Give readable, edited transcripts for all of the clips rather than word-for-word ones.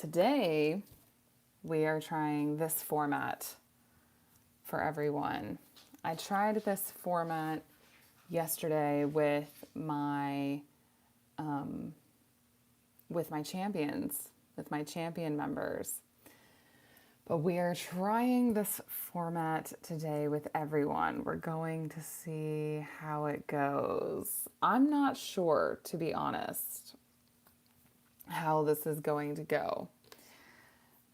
today we are trying this format for everyone. I tried this format yesterday with my champions, with my champion members. But we are trying this format today with everyone. We're going to see how it goes. I'm not sure, to be honest, how this is going to go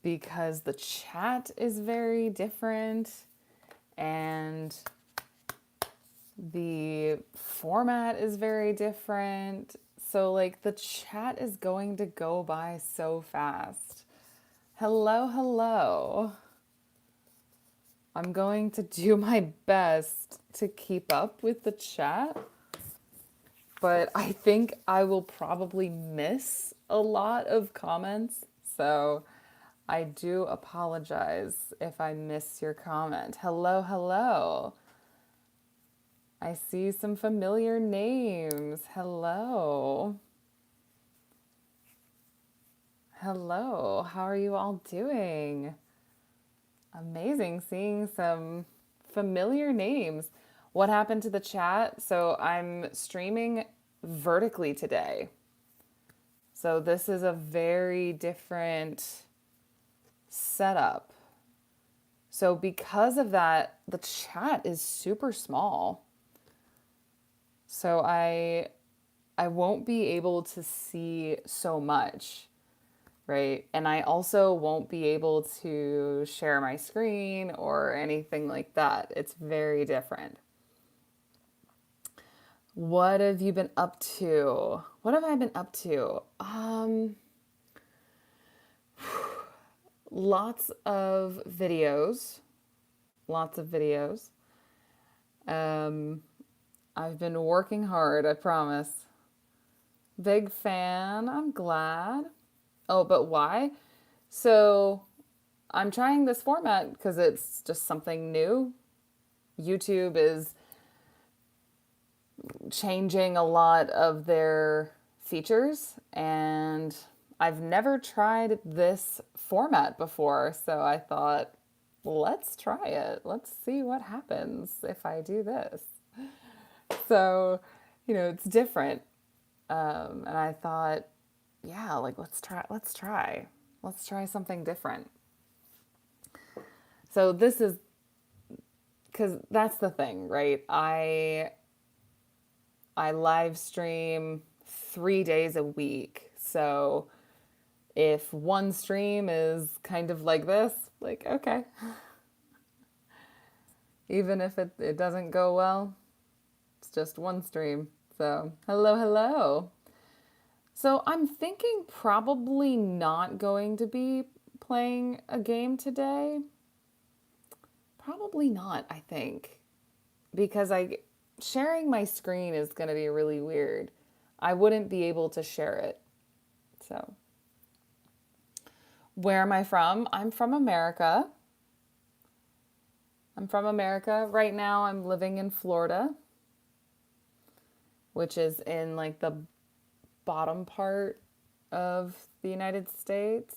because the chat is very different and the format is very different. So, like, the chat is going to go by so fast. Hello, hello. I'm going to do my best to keep up with the chat, but I think I will probably miss a lot of comments. So I do apologize if I miss your comment. Hello, hello. I see some familiar names. Hello. Hello. How are you all doing? Amazing seeing some familiar names. What happened to the chat? So I'm streaming vertically today. So this is a very different setup. So because of that, the chat is super small. So I won't be able to see so much, right? And I also won't be able to share my screen or anything like that. It's very different. What have you been up to? What have I been up to? Lots of videos. Lots of videos. I've been working hard, I promise. Big fan, I'm glad. Oh, but why? So I'm trying this format because it's just something new. YouTube is changing a lot of their features, and I've never tried this format before, so I thought, let's try it. Let's see what happens if I do this. So, it's different. And I thought, yeah, like let's try something different. So this is because that's the thing, right? I live stream 3 days a week. So if one stream is kind of like this, like, okay. Even if it doesn't go well, it's just one stream. So hello, hello. So I'm thinking probably not going to be playing a game today. Probably not, I think. Because sharing my screen is going to be really weird. I wouldn't be able to share it. So, where am I from? I'm from America. Right now I'm living in Florida, which is in like the bottom part of the United States.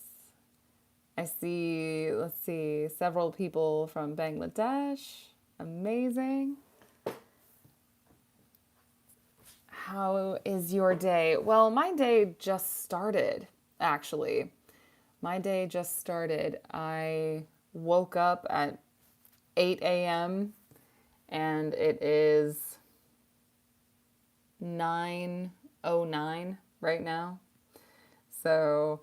Let's see, several people from Bangladesh. Amazing. How is your day? Well, my day just started, actually. My day just started. I woke up at 8 a.m. and it is 9:09 right now. So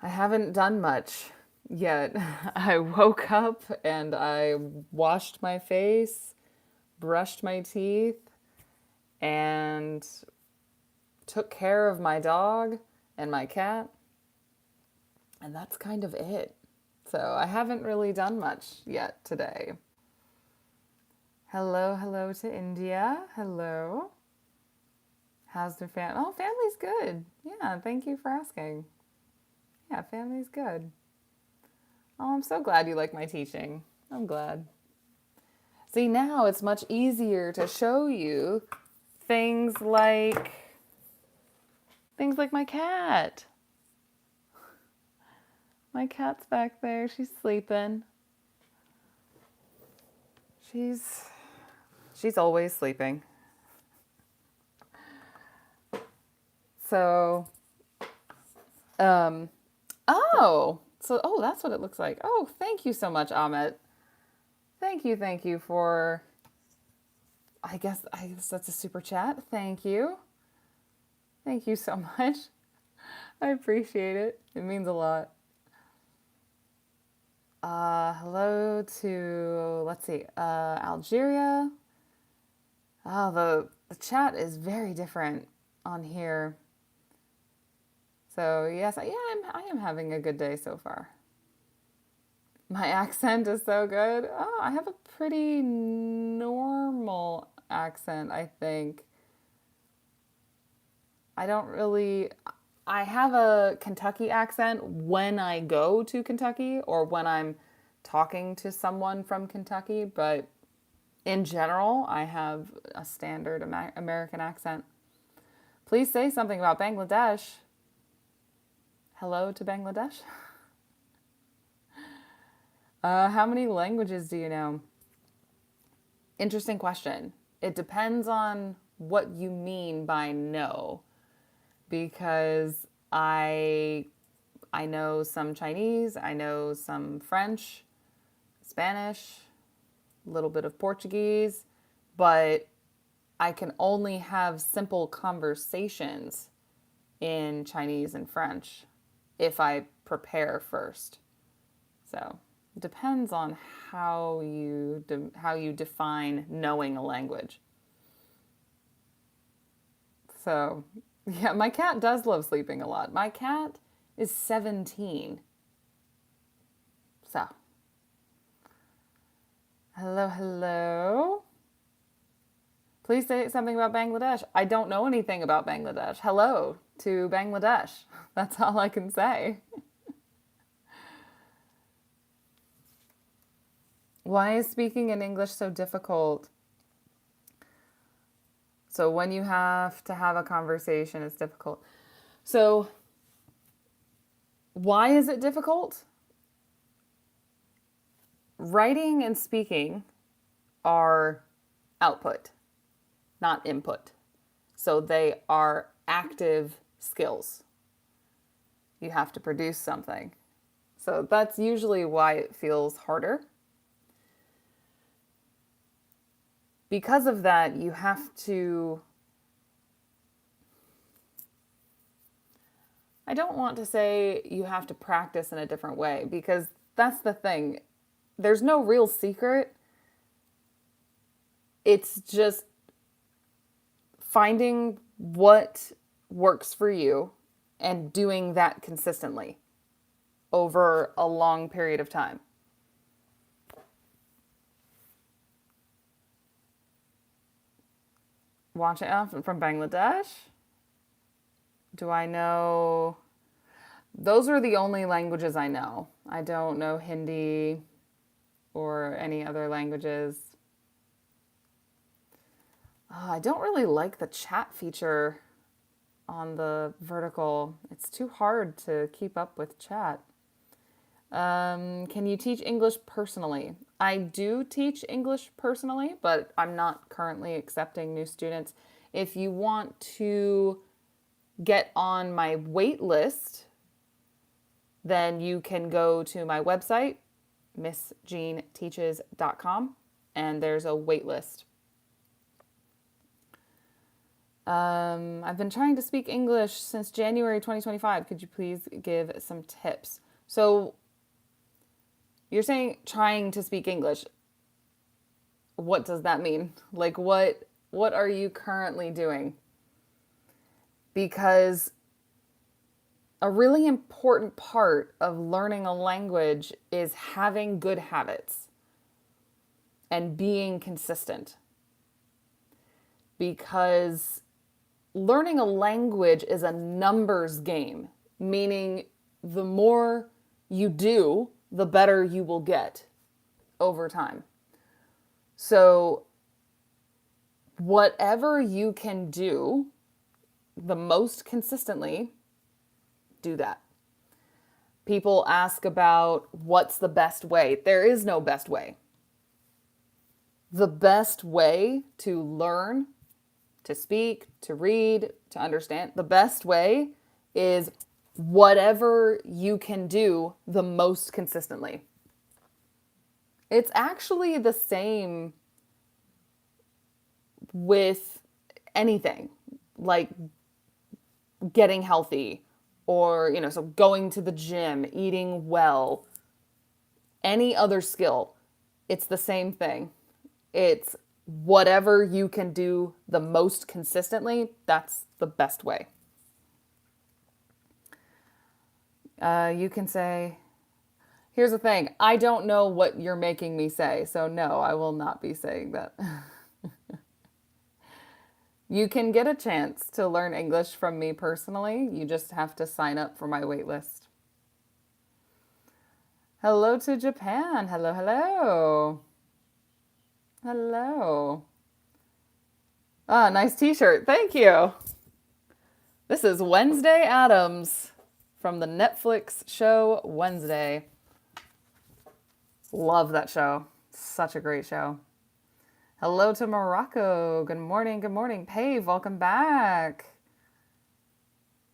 I haven't done much yet. I woke up and I washed my face, brushed my teeth, and took care of my dog and my cat. And that's kind of it. So I haven't really done much yet today. Hello to India. Hello. How's the family? Oh, family's good. Yeah, thank you for asking. Yeah, family's good. Oh, I'm so glad you like my teaching. I'm glad. See, now it's much easier to show you things like my cat. My cat's back there. She's sleeping. She's always sleeping. So, um, oh, that's what it looks like. Oh, thank you so much, Ahmet. Thank you for, I guess that's a super chat. Thank you. Thank you so much. I appreciate it. It means a lot. Hello to, let's see, Algeria. Oh, the chat is very different on here. So yes, I am having a good day so far. My accent is so good. Oh, I have a pretty normal accent, I think. I don't really. I have a Kentucky accent when I go to Kentucky or when I'm talking to someone from Kentucky, but in general, I have a standard American accent. Please say something about Bangladesh. Hello to Bangladesh. How many languages do you know? Interesting question. It depends on what you mean by know, because I know some Chinese, I know some French, Spanish, a little bit of Portuguese, but I can only have simple conversations in Chinese and French if I prepare first. So it depends on how you define knowing a language. So yeah, my cat does love sleeping a lot. My cat is 17. So hello. Please say something about Bangladesh. I don't know anything about Bangladesh. Hello to Bangladesh. That's all I can say. Why is speaking in English so difficult? So when you have to have a conversation, it's difficult. So why is it difficult? Writing and speaking are output, not input. So they are active skills. You have to produce something. So that's usually why it feels harder. Because of that, you have to, I don't want to say you have to practice in a different way, because that's the thing. There's no real secret. It's just finding what works for you and doing that consistently over a long period of time. Watching from Bangladesh? Do I know? Those are the only languages I know. I don't know Hindi or any other languages. I don't really like the chat feature on the vertical. It's too hard to keep up with chat. Can you teach English personally? I do teach English personally, but I'm not currently accepting new students. If you want to get on my wait list, then you can go to my website, missjeanteaches.com, and there's a wait list. I've been trying to speak English since January 2025. Could you please give some tips? So you're saying trying to speak English. What does that mean? Like what are you currently doing? Because a really important part of learning a language is having good habits and being consistent. Because learning a language is a numbers game, meaning the more you do, the better you will get over time. So whatever you can do the most consistently, do that. People ask about what's the best way. There is no best way. The best way to learn, to speak, to read, to understand, the best way is whatever you can do the most consistently. It's actually the same with anything, like getting healthy or, so going to the gym, eating well, any other skill. It's the same thing. It's whatever you can do the most consistently, that's the best way. You can say, here's the thing, I don't know what you're making me say, so no, I will not be saying that. You can get a chance to learn English from me personally. You just have to sign up for my waitlist. Hello to Japan. Hello, hello. Hello. Ah, nice t-shirt. Thank you. This is Wednesday Addams from the Netflix show Wednesday. Love that show. Such a great show. Hello to Morocco. Good morning, good morning. Pave, welcome back.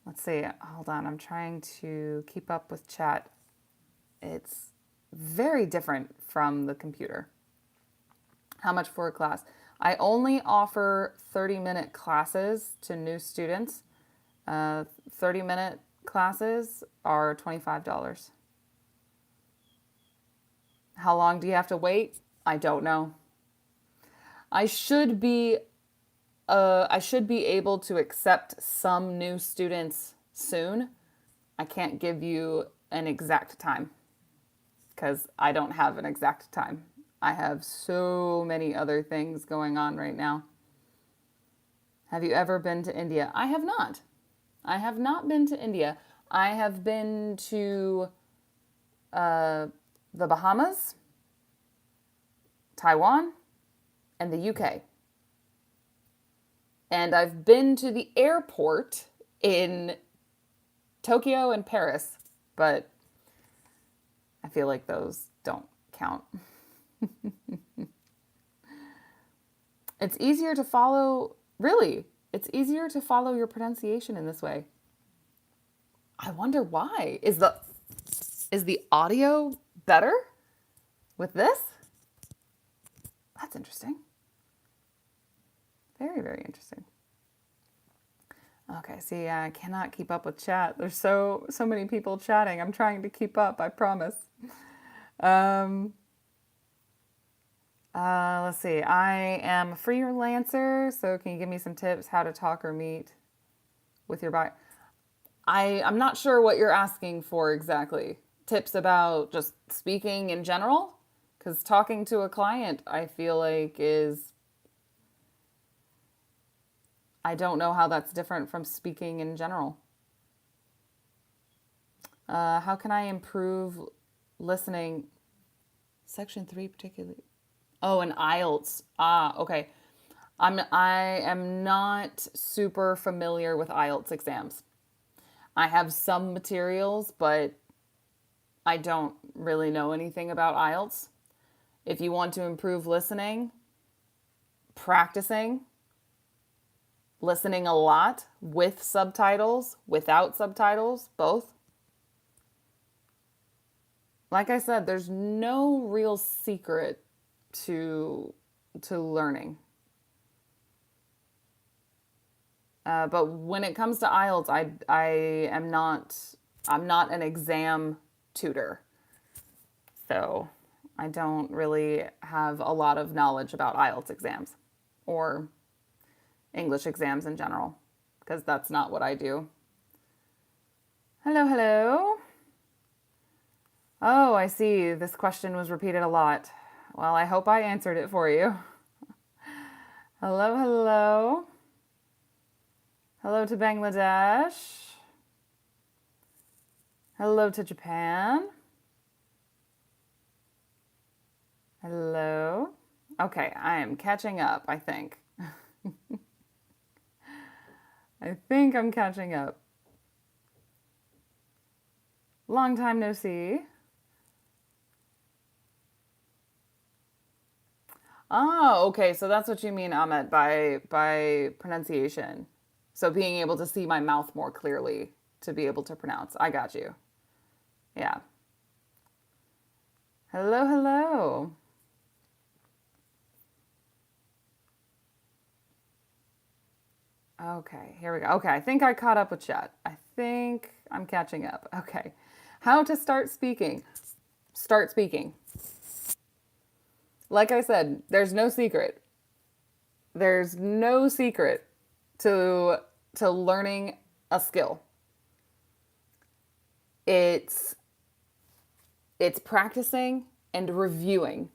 Let's see. Hold on. I'm trying to keep up with chat. It's very different from the computer. How much for a class? I only offer 30-minute classes to new students. 30-minute classes are $25. How long do you have to wait? I don't know. I should be able to accept some new students soon. I can't give you an exact time because I don't have an exact time. I have so many other things going on right now. Have you ever been to India? I have not. I have not been to India. I have been to the Bahamas, Taiwan, and the UK. And I've been to the airport in Tokyo and Paris, but I feel like those don't count. It's easier to follow, really, it's easier to follow your pronunciation in this way. I wonder why. Is the audio better with this? That's interesting. Very, very interesting. Okay, see, I cannot keep up with chat. There's so many people chatting. I'm trying to keep up, I promise. Let's see. I am a freelancer, so can you give me some tips how to talk or meet with your buyer? I'm not sure what you're asking for exactly. Tips about just speaking in general? Because talking to a client, I feel like I don't know how that's different from speaking in general. How can I improve listening? Section 3 particularly. Oh, and IELTS. Ah, okay. I am not super familiar with IELTS exams. I have some materials, but I don't really know anything about IELTS. If you want to improve listening, practicing, listening a lot with subtitles, without subtitles, both. Like I said, there's no real secret to learning. But when it comes to IELTS, I'm not an exam tutor. So I don't really have a lot of knowledge about IELTS exams or English exams in general, because that's not what I do. Hello, hello. Oh, I see. This question was repeated a lot. Well, I hope I answered it for you. Hello, hello. Hello to Bangladesh. Hello to Japan. Hello. Okay, I am catching up, I think. I think I'm catching up. Long time no see. Oh, okay. So that's what you mean, Ahmed, by pronunciation. So being able to see my mouth more clearly to be able to pronounce. I got you. Yeah. Hello, hello. Okay, here we go. Okay, I think I caught up with chat. I think I'm catching up. Okay. How to start speaking. Start speaking. Like I said, there's no secret. There's no secret to learning a skill. It's it's practicing and reviewing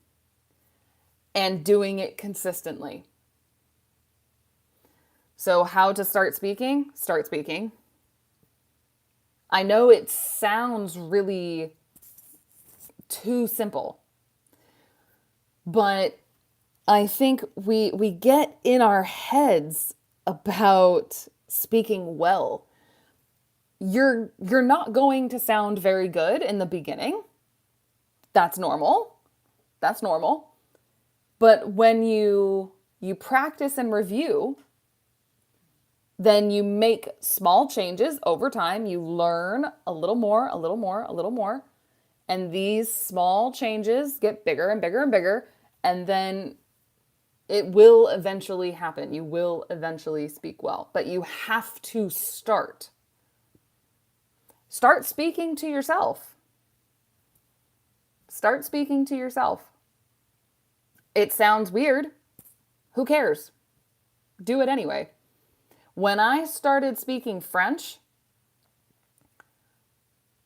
and doing it consistently. So how to start speaking? Start speaking. I know it sounds really too simple, but I think we get in our heads about speaking well. You're not going to sound very good in the beginning. That's normal. That's normal. But when you practice and review, then you make small changes over time. You learn a little more, a little more, a little more. And these small changes get bigger and bigger and bigger. And then it will eventually happen. You will eventually speak well. But you have to start. Start speaking to yourself. Start speaking to yourself. It sounds weird. Who cares? Do it anyway. When I started speaking French,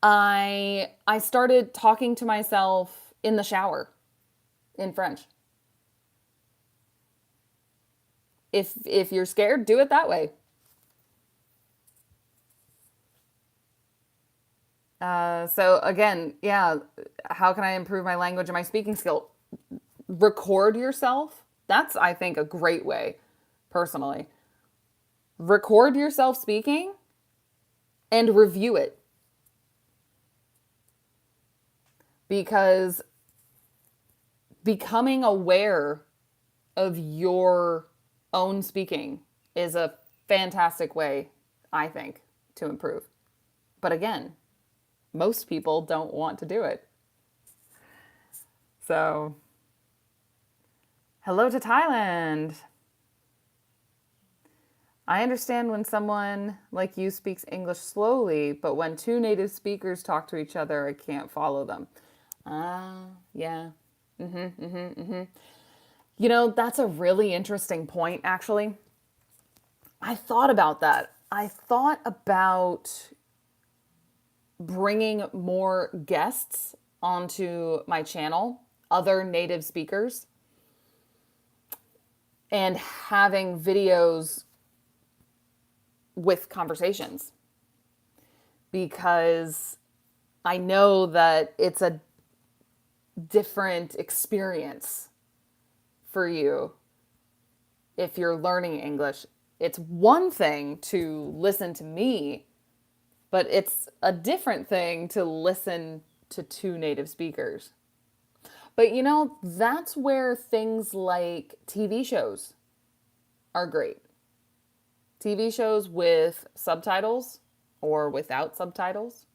I started talking to myself in the shower in French. If you're scared, do it that way. So again, yeah, how can I improve my language and my speaking skill? Record yourself. That's, I think, a great way, personally. Record yourself speaking and review it. Because becoming aware of your own speaking is a fantastic way, I think, to improve. But again, most people don't want to do it. So, hello to Thailand. I understand when someone like you speaks English slowly, but when two native speakers talk to each other, I can't follow them. Yeah. You know, that's a really interesting point, actually. I thought about that. I thought about bringing more guests onto my channel, other native speakers, and having videos with conversations. Because I know that it's a different experience for you if you're learning English. It's one thing to listen to me, but it's a different thing to listen to two native speakers. But you know, that's where things like TV shows are great. TV shows with subtitles or without subtitles.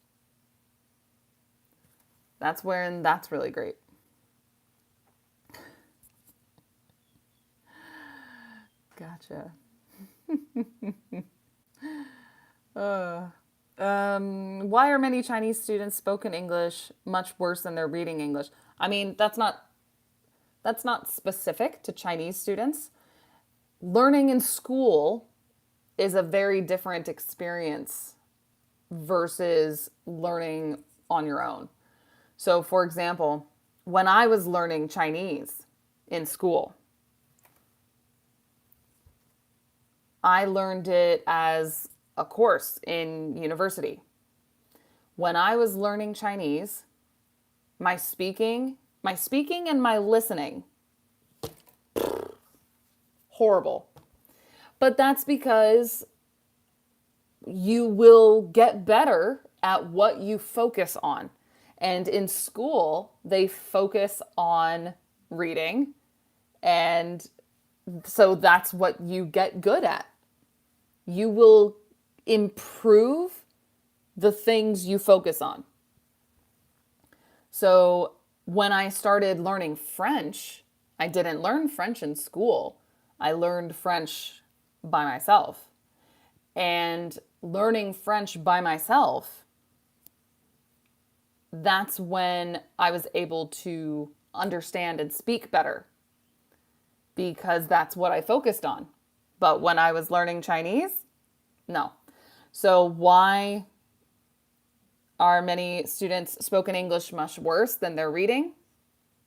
That's really great. Gotcha. Why are many Chinese students spoken English much worse than their reading English? I mean, that's not specific to Chinese students. Learning in school is a very different experience versus learning on your own. So, for example, when I was learning Chinese in school, I learned it as a course in university. When I was learning Chinese, my speaking and my listening, horrible. But that's because you will get better at what you focus on. And in school, they focus on reading. And so that's what you get good at. You will improve the things you focus on. So when I started learning French, I didn't learn French in school. I learned French by myself. And learning French by myself, that's when I was able to understand and speak better because that's what I focused on. But when I was learning Chinese, no. So why are many students spoken English much worse than their reading?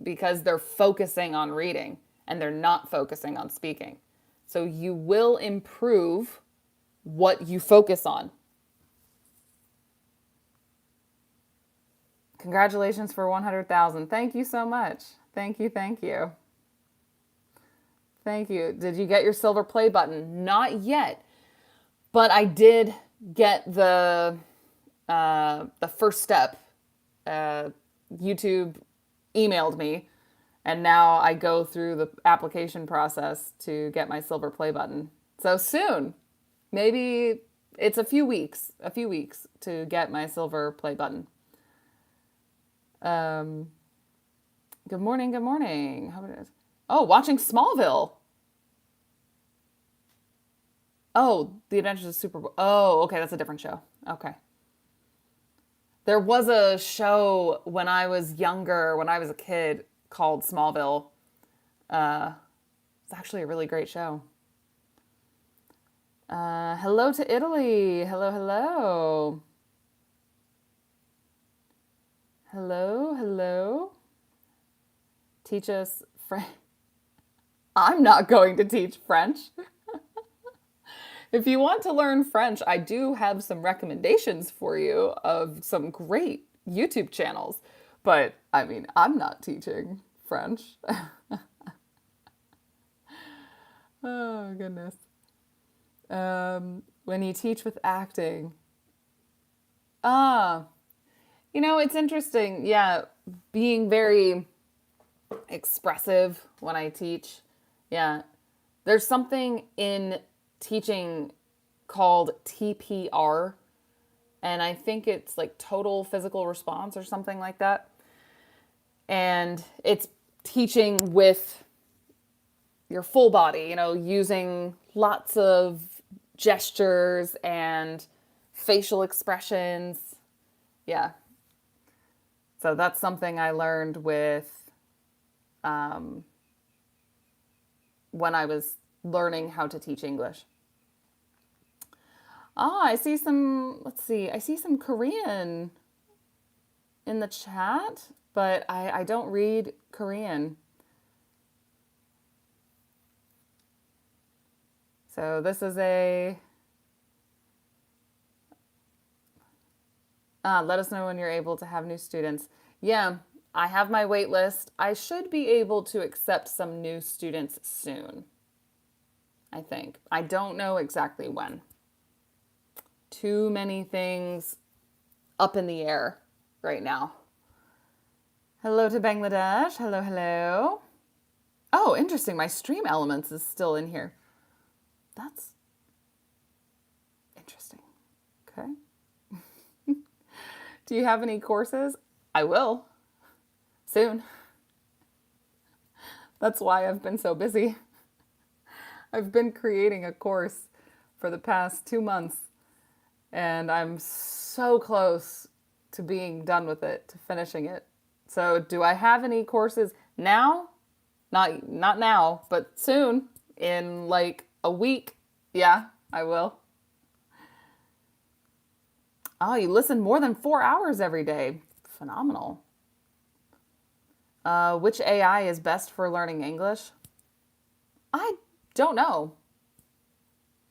Because they're focusing on reading and they're not focusing on speaking. So you will improve what you focus on. Congratulations for 100,000. Thank you so much. Thank you, thank you. Thank you. Did you get your silver play button? Not yet, but I did get the first step. YouTube emailed me, and now I go through the application process to get my silver play button. So soon, maybe it's a few weeks to get my silver play button. Good morning, good morning. How it is? Oh, watching Smallville. Oh, The Adventures of Superboy. Oh, okay, that's a different show. Okay. There was a show when I was younger, when I was a kid, called Smallville. It's actually a really great show. Hello to Italy. Hello, hello. Hello, hello. Teach us French. I'm not going to teach French. If you want to learn French, I do have some recommendations for you of some great YouTube channels. But, I mean, I'm not teaching French. Oh, goodness. When you teach with acting. It's interesting. Yeah, being very expressive when I teach. Yeah. There's something in teaching called TPR, and I think it's like total physical response or something like that. And it's teaching with your full body, using lots of gestures and facial expressions. Yeah. So that's something I learned with when I was learning how to teach English. I see some Korean in the chat, but I don't read Korean. So this is let us know when you're able to have new students. Yeah, I have my wait list. I should be able to accept some new students soon, I think. I don't know exactly when. Too many things up in the air right now. Hello to Bangladesh. Hello, hello. Oh, interesting. My Stream Elements is still in here. That's interesting. Okay. Do you have any courses? I will. Soon. That's why I've been so busy. I've been creating a course for the past 2 months, and I'm so close to being done with it, to finishing it. So do I have any courses now? Not now, but soon, in like a week. Yeah, I will. Oh, you listen more than 4 hours every day. Phenomenal. Which AI is best for learning English? I don't know.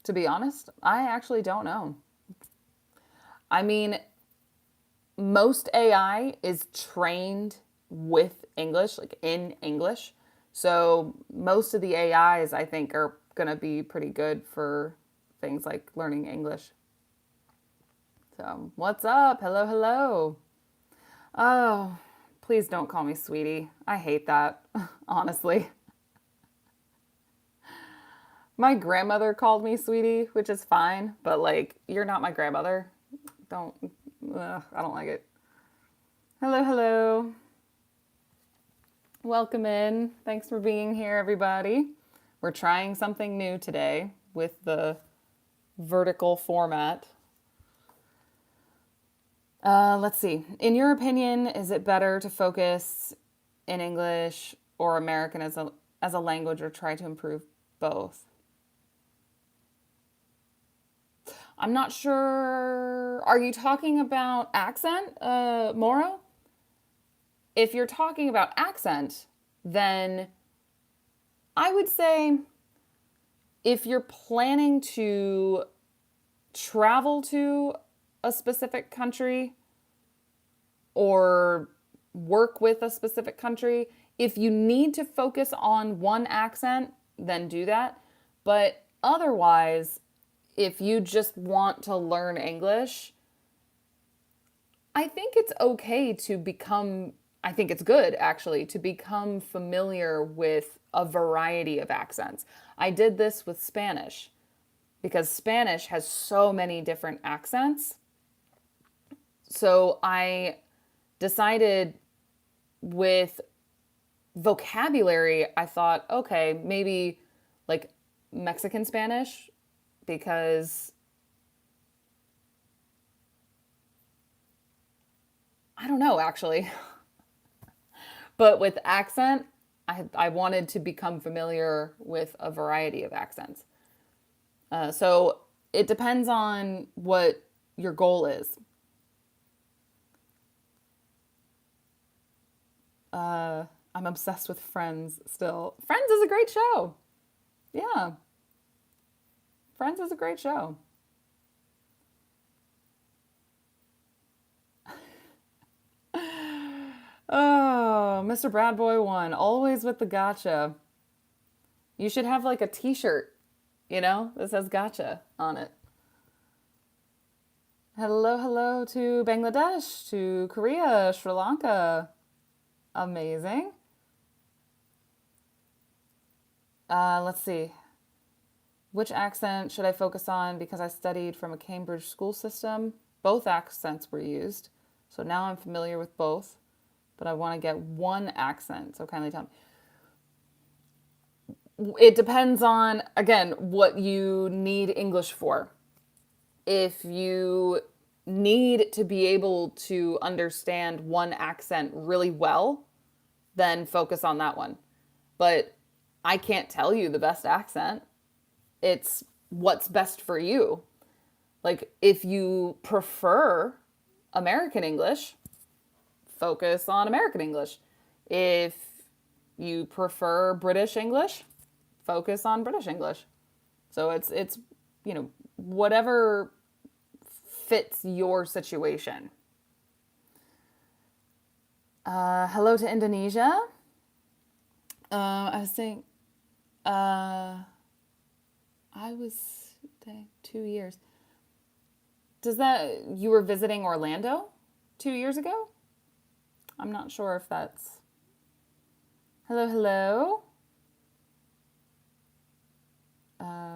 To be honest, I actually don't know. I mean, most AI is trained with English, like in English. So most of the AIs, I think, are going to be pretty good for things like learning English. So, what's up? Hello, hello. Oh, please don't call me sweetie. I hate that, honestly. My grandmother called me sweetie, which is fine, but like, you're not my grandmother. Don't, I don't like it. Hello, hello. Welcome in. Thanks for being here, everybody. We're trying something new today with the vertical format. Let's see. In your opinion, is it better to focus in English or American as a language, or try to improve both? I'm not sure. Are you talking about accent, Moro? If you're talking about accent, then I would say if you're planning to travel to a specific country or work with a specific country, if you need to focus on one accent, then do that. But otherwise, if you just want to learn English, I think it's okay to become, I think it's good actually, to become familiar with a variety of accents. I did this with Spanish because Spanish has so many different accents. So I decided with vocabulary, I thought, okay, maybe like Mexican Spanish, because I don't know actually. But with accent, I wanted to become familiar with a variety of accents. So it depends on what your goal is. I'm obsessed with Friends still. Friends is a great show. Yeah, Friends is a great show. Oh, Mr. Bad Boy 1, always with the gotcha. You should have like a t-shirt, that says gotcha on it. Hello, hello to Bangladesh, to Korea, Sri Lanka. Amazing. Let's see. Which accent should I focus on? Because I studied from a Cambridge school system. Both accents were used. So now I'm familiar with both, but I want to get one accent. So kindly tell me. It depends on, again, what you need English for. If you need to be able to understand one accent really well, then focus on that one. But I can't tell you the best accent. It's what's best for you. Like, if you prefer American English, focus on American English. If you prefer British English, focus on British English. So it's whatever fits your situation. Hello to Indonesia. I was saying, I was 2 years. Does that, you were visiting Orlando 2 years ago? I'm not sure if that's. Hello, hello.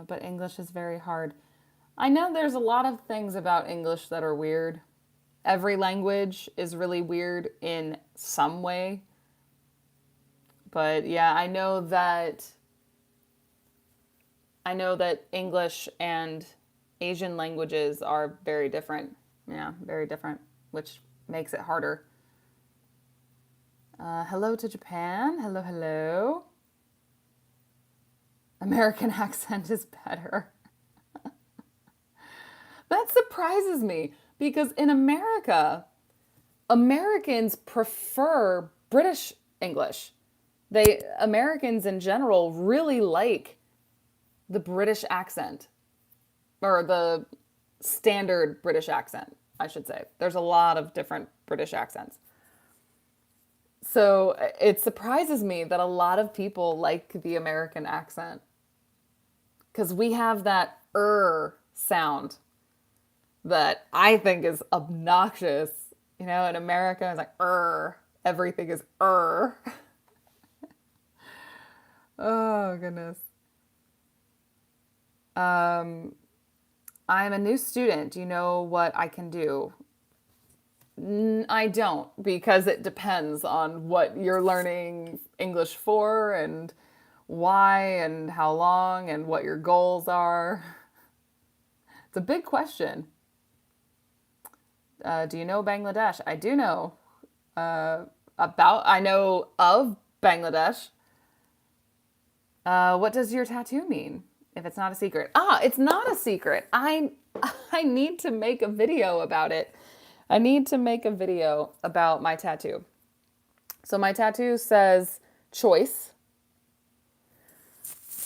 But English is very hard. I know there's a lot of things about English that are weird. Every language is really weird in some way. But yeah, I know that English and Asian languages are very different. Yeah, very different, which makes it harder. Hello to Japan. Hello, hello. American accent is better. That surprises me because in America, Americans prefer British English. Americans in general really like the British accent, or the standard British accent, I should say. There's a lot of different British accents. So it surprises me that a lot of people like the American accent because we have that sound. that I think is obnoxious. You know, in America, it's like, everything is. Oh, goodness. I'm a new student. Do you know what I can do? I don't, because it depends on what you're learning English for and why and how long and what your goals are. It's a big question. Do you know Bangladesh? I do know I know of Bangladesh. What does your tattoo mean? If it's not a secret. It's not a secret. I need to make a video about it. I need to make a video about my tattoo. So my tattoo says choice.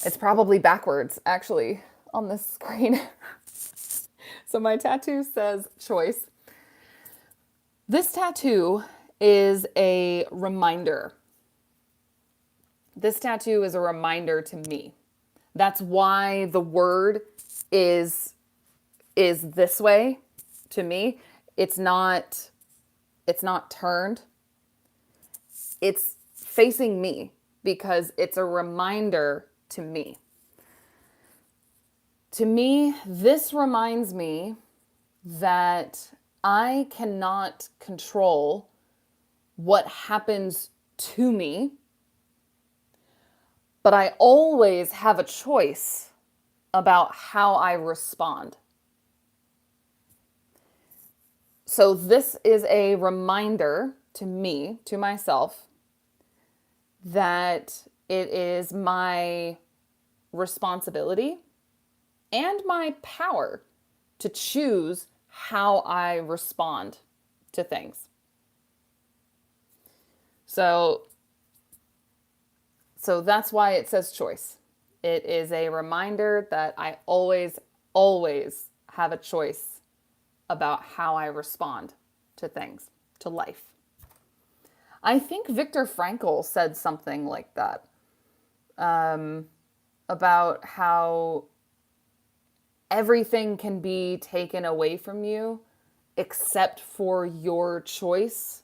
It's probably backwards, actually, on this screen. So my tattoo says choice. This tattoo is a reminder. This tattoo is a reminder to me. That's why the word is this way to me. It's not turned. It's facing me because it's a reminder to me. To me, this reminds me that I cannot control what happens to me, but I always have a choice about how I respond. So this is a reminder to me, to myself, that it is my responsibility and my power to choose how I respond to things. So that's why it says choice. It is a reminder that I always, always have a choice about how I respond to things, to life. I think Viktor Frankl said something like that, about how everything can be taken away from you except for your choice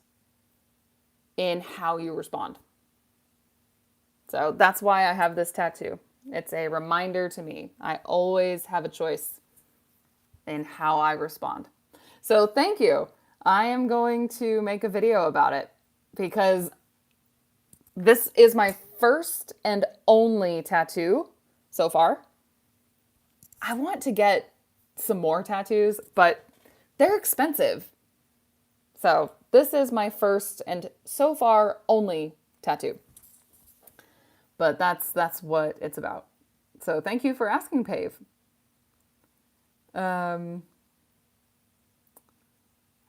in how you respond. So that's why I have this tattoo. It's a reminder to me. I always have a choice in how I respond. So thank you. I am going to make a video about it because this is my first and only tattoo so far. I want to get some more tattoos, but they're expensive. So this is my first and so far only tattoo. But that's what it's about. So thank you for asking, Pave. How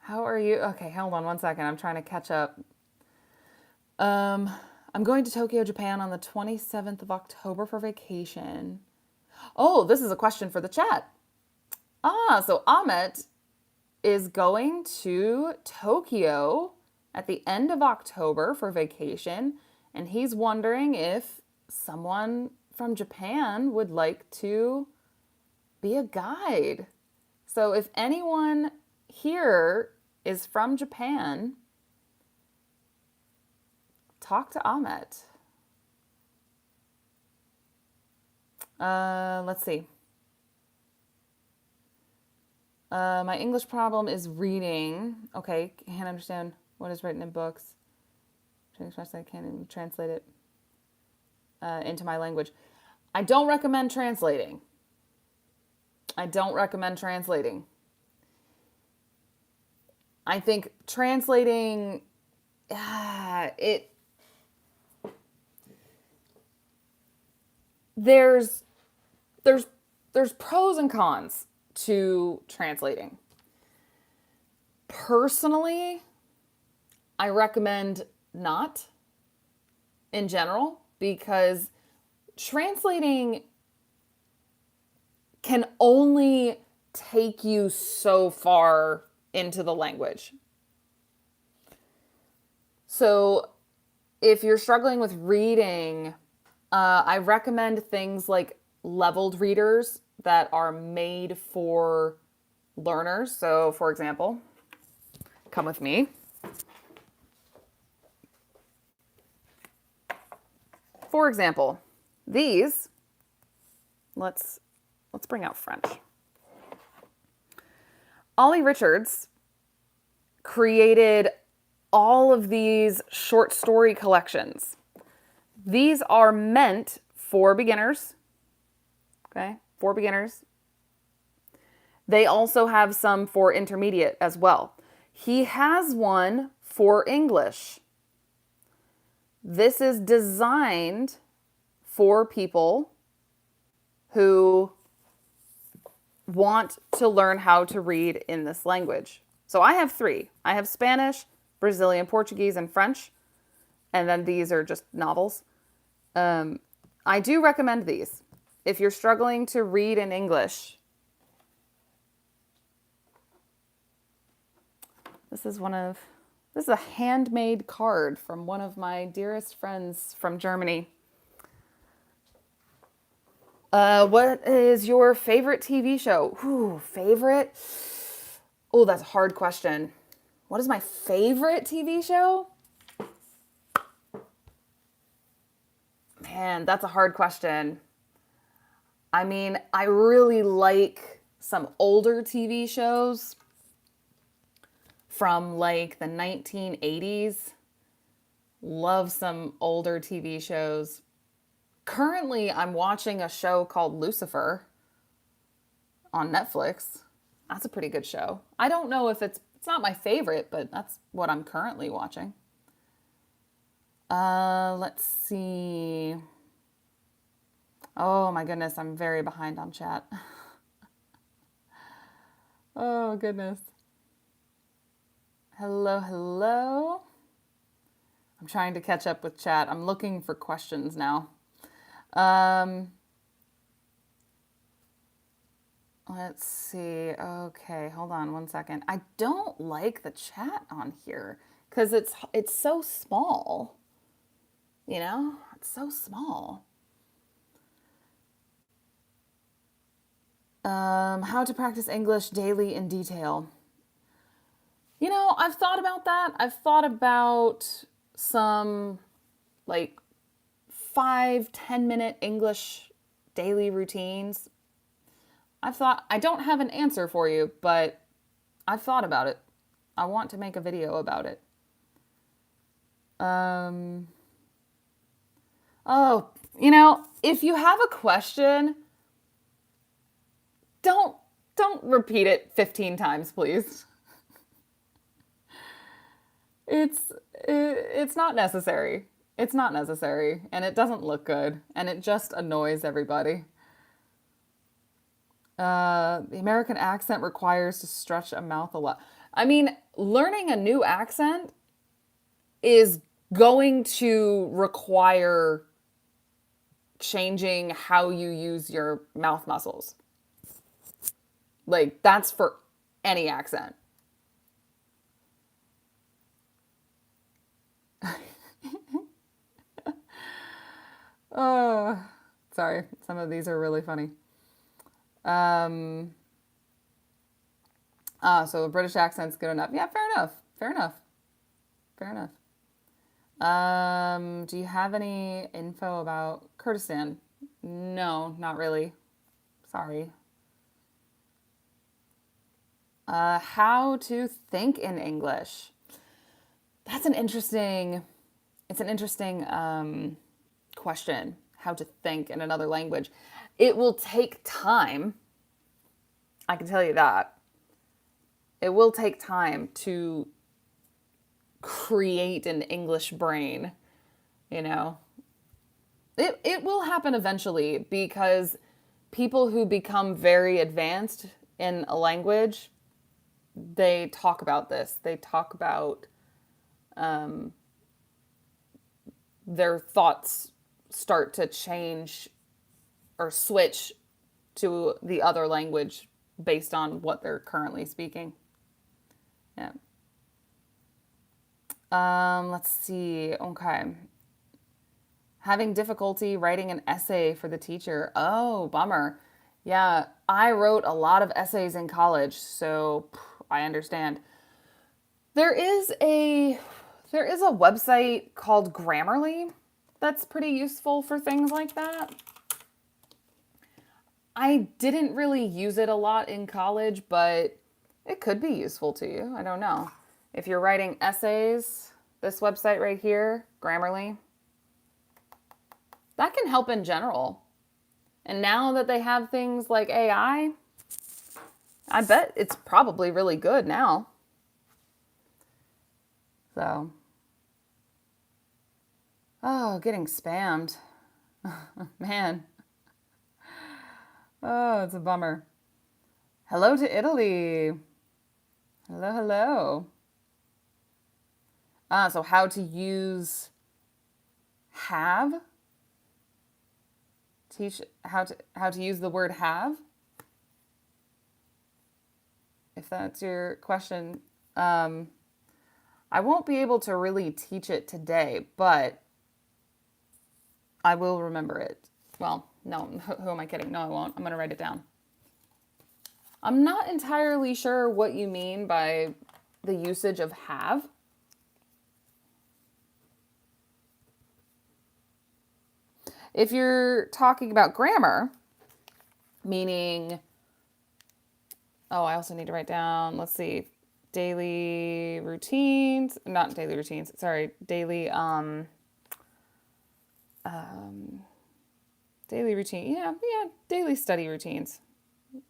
are you? Okay, hold on one second. I'm trying to catch up. I'm going to Tokyo, Japan on the 27th of October for vacation. Oh, this is a question for the chat. So Amit is going to Tokyo at the end of October for vacation, and he's wondering if someone from Japan would like to be a guide. So if anyone here is from Japan, talk to Amit. Let's see. My English problem is reading. Okay, can't understand what is written in books. I can't even translate it into my language. I don't recommend translating. I think translating, there's pros and cons to translating. Personally, I recommend not in general because translating can only take you so far into the language. So if you're struggling with reading, I recommend things like leveled readers that are made for learners. So, for example, come with me. For example, these, let's bring out French. Ollie Richards created all of these short story collections. These are meant for beginners, okay? For beginners. They also have some for intermediate as well. He has one for English. This is designed for people who want to learn how to read in this language. So I have 3. I have Spanish, Brazilian Portuguese, and French. And then these are just novels. I do recommend these. If you're struggling to read in English, this is a handmade card from one of my dearest friends from Germany. What is your favorite TV show? Ooh, favorite? Oh, that's a hard question. What is my favorite TV show? Man, that's a hard question. I mean, I really like some older TV shows from like the 1980s. Love some older TV shows. Currently, I'm watching a show called Lucifer on Netflix. That's a pretty good show. I don't know if it's not my favorite, but that's what I'm currently watching. Let's see. Oh my goodness, I'm very behind on chat. Oh goodness. Hello, hello. I'm trying to catch up with chat. I'm looking for questions now. Let's see. Okay, hold on one second. I don't like the chat on here because it's so small. You know, it's so small. How to practice English daily in detail. You know, I've thought about that. I've thought about some like 5-10 minute English daily routines. I don't have an answer for you, but I've thought about it. I want to make a video about it. Oh, you know, if you have a question, don't repeat it 15 times, please. It's not necessary. It's not necessary, and it doesn't look good, and it just annoys everybody. The American accent requires to stretch a mouth a lot. I mean, learning a new accent is going to require changing how you use your mouth muscles. Like, that's for any accent. Oh, sorry. Some of these are really funny. So a British accent's good enough. Yeah, fair enough. Fair enough. Fair enough. Do you have any info about Kurdistan? No, not really. Sorry. How to think in English. That's it's an interesting question. How to think in another language. It will take time. I can tell you that. It will take time to create an English brain, you know. It will happen eventually because people who become very advanced in a language, they talk about this. They talk about their thoughts start to change or switch to the other language based on what they're currently speaking. Yeah. Let's see. Okay. Having difficulty writing an essay for the teacher. Oh, bummer. Yeah, I wrote a lot of essays in college, so I understand. There is a there is a website called Grammarly that's pretty useful for things like that. I didn't really use it a lot in college, but it could be useful to you. I don't know. If you're writing essays, this website right here, Grammarly, that can help in general. And now that they have things like I bet it's probably really good now. So, oh, getting spammed. Man. Oh, it's a bummer. Hello to Italy. Hello, hello. So how to use have? Teach how to use the word have? If that's your question. I won't be able to really teach it today, but I will remember it. Well, no, who am I kidding? No, I won't. I'm going to write it down. I'm not entirely sure what you mean by the usage of have. If you're talking about grammar, meaning, oh, I also need to write down, let's see, daily routines, not daily routines, sorry, daily routine, yeah, daily study routines.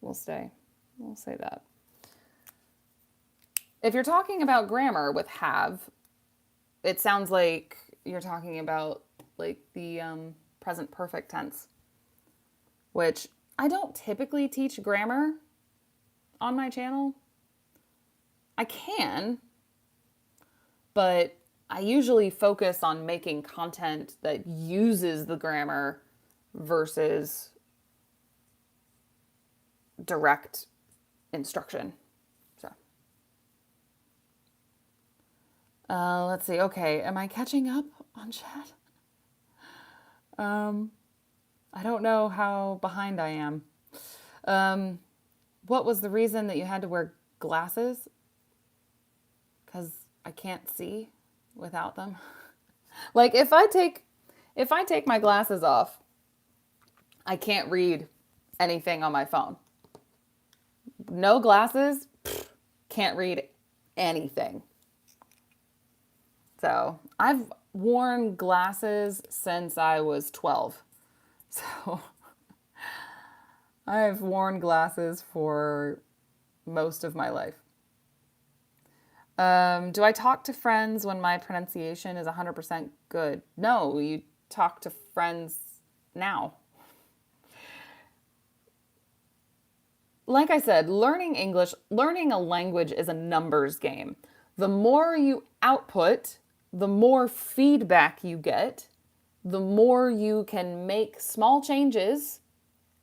We'll say that. If you're talking about grammar with have, it sounds like you're talking about like the present perfect tense, which I don't typically teach grammar on my channel. I can, but I usually focus on making content that uses the grammar versus direct instruction. So, let's see. Okay, am I catching up on chat? I don't know how behind I am. What was the reason that you had to wear glasses? Because I can't see without them. Like if I take my glasses off, I can't read anything on my phone. No glasses, can't read anything. So I've worn glasses since I was 12. So I've worn glasses for most of my life. Do I talk to friends when my pronunciation is 100% good? No, you talk to friends now. Like I said, learning English, learning a language is a numbers game. The more you output, the more feedback you get, the more you can make small changes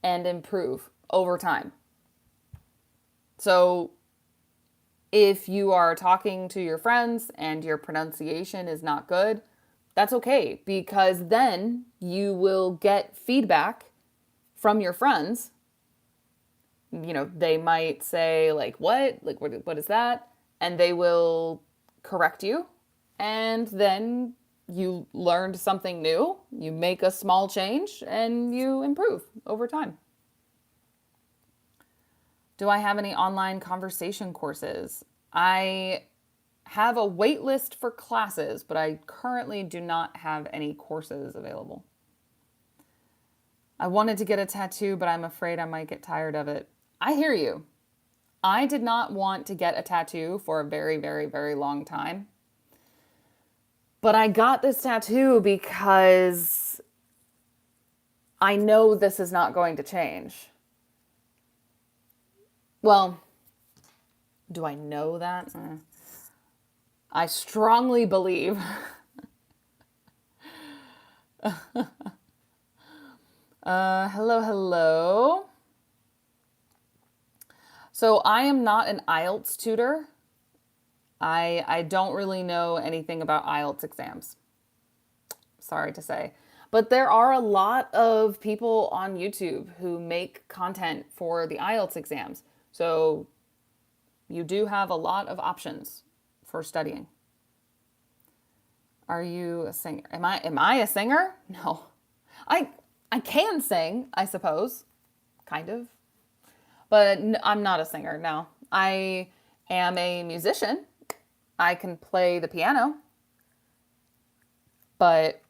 and improve over time. So if you are talking to your friends and your pronunciation is not good, that's okay, because then you will get feedback from your friends. You know, they might say like, what? Like, what is that? And they will correct you. And then you learned something new. You make a small change and you improve over time. Do I have any online conversation courses? I have a wait list for classes, but I currently do not have any courses available. I wanted to get a tattoo, but I'm afraid I might get tired of it. I hear you. I did not want to get a tattoo for a very, very, very long time. But I got this tattoo because I know this is not going to change. Well, do I know that? I strongly believe. Hello, hello. So I am not an IELTS tutor. I don't really know anything about IELTS exams. Sorry to say. But there are a lot of people on YouTube who make content for the IELTS exams. So you do have a lot of options for studying. Are you a singer? Am I a singer? No. I can sing, I suppose. Kind of. But I'm not a singer, no. I am a musician. I can play the piano. But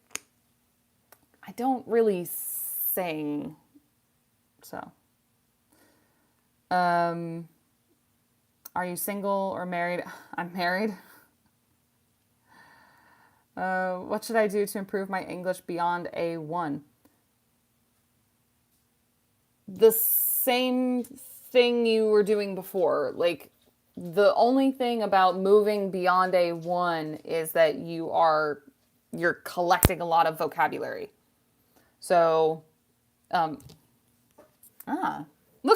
I don't really sing. So, are you single or married? I'm married. What should I do to improve my English beyond A1? The same thing you were doing before. Like, the only thing about moving beyond A1 is that you're collecting a lot of vocabulary. So, look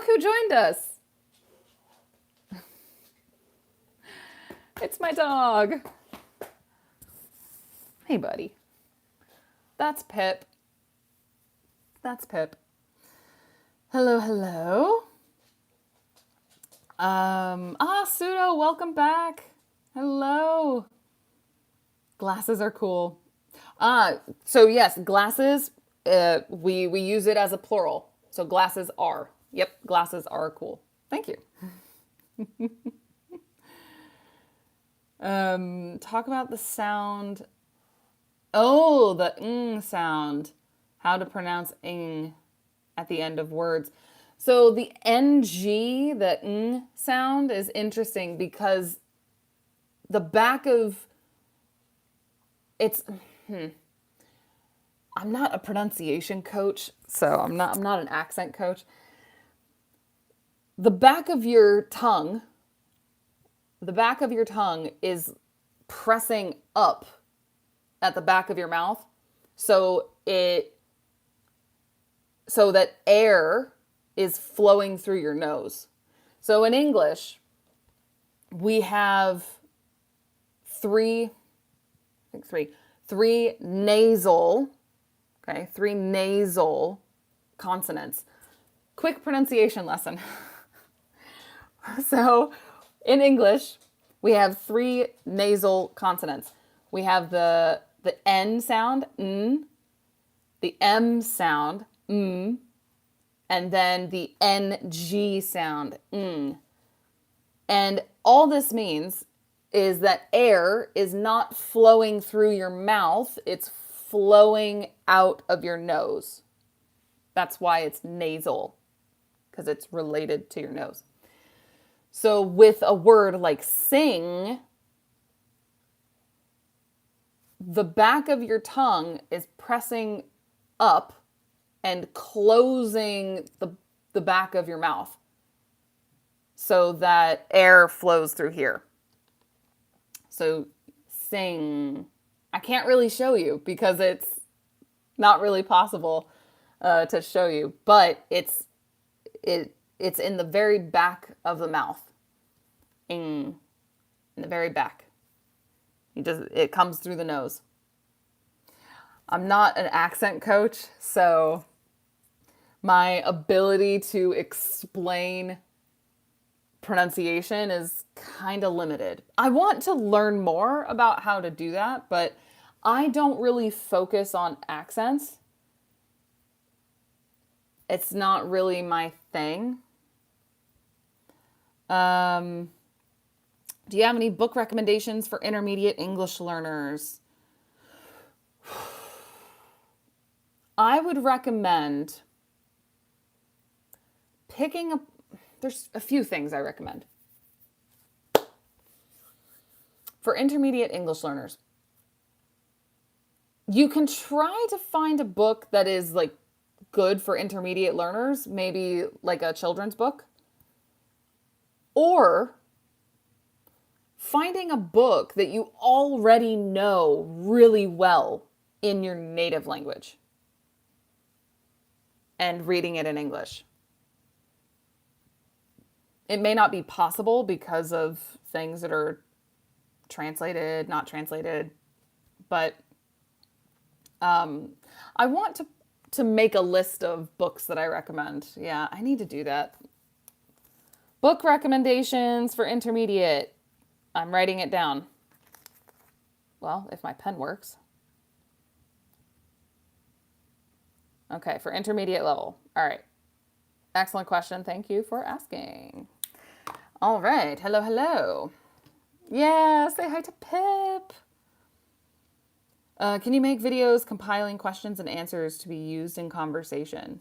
who joined us. It's my dog. Hey, buddy. That's Pip. That's Pip. Hello, hello. Pseudo, welcome back. Hello. Glasses are cool. So yes, glasses, we use it as a plural. So glasses are. Yep, glasses are cool. Thank you. Talk about the sound. Oh, the ng sound. How to pronounce ing at the end of words. So the ng, the ng sound is interesting because the back of it's I'm not a pronunciation coach, so I'm not an accent coach. The back of your tongue is pressing up at the back of your mouth so that air is flowing through your nose. So in English, we have three nasal, okay, three nasal consonants. Quick pronunciation lesson. So in English, we have three nasal consonants. We have the N sound, n, the M sound, m, and then the NG sound, ng. And all this means is that air is not flowing through your mouth, it's flowing out of your nose. That's why it's nasal, because it's related to your nose. So with a word like sing, the back of your tongue is pressing up and closing the back of your mouth so that air flows through here. So sing. I can't really show you because it's not really possible to show you, but it's in the very back of the mouth. Ing. In the very back. It comes through the nose. I'm not an accent coach, so my ability to explain pronunciation is kind of limited. I want to learn more about how to do that, but I don't really focus on accents. It's not really my thing. Do you have any book recommendations for intermediate English learners? I would recommend there's a few things I recommend. For intermediate English learners, you can try to find a book that is like good for intermediate learners, maybe like a children's book. Or finding a book that you already know really well in your native language and reading it in English. It may not be possible because of things that are translated, not translated, but I want to make a list of books that I recommend. Yeah, I need to do that. Book recommendations for intermediate. I'm writing it down. Well, if my pen works. Okay, for intermediate level. All right. Excellent question. Thank you for asking. All right. Hello, hello. Yeah, say hi to Pip. Can you make videos compiling questions and answers to be used in conversation?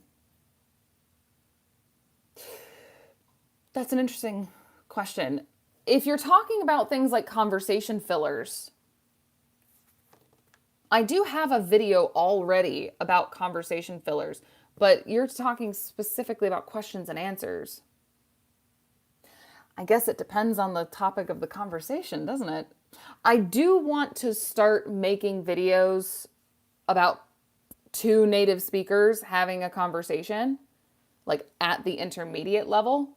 That's an interesting question. If you're talking about things like conversation fillers, I do have a video already about conversation fillers, but you're talking specifically about questions and answers. I guess it depends on the topic of the conversation, doesn't it? I do want to start making videos about two native speakers having a conversation, like at the intermediate level.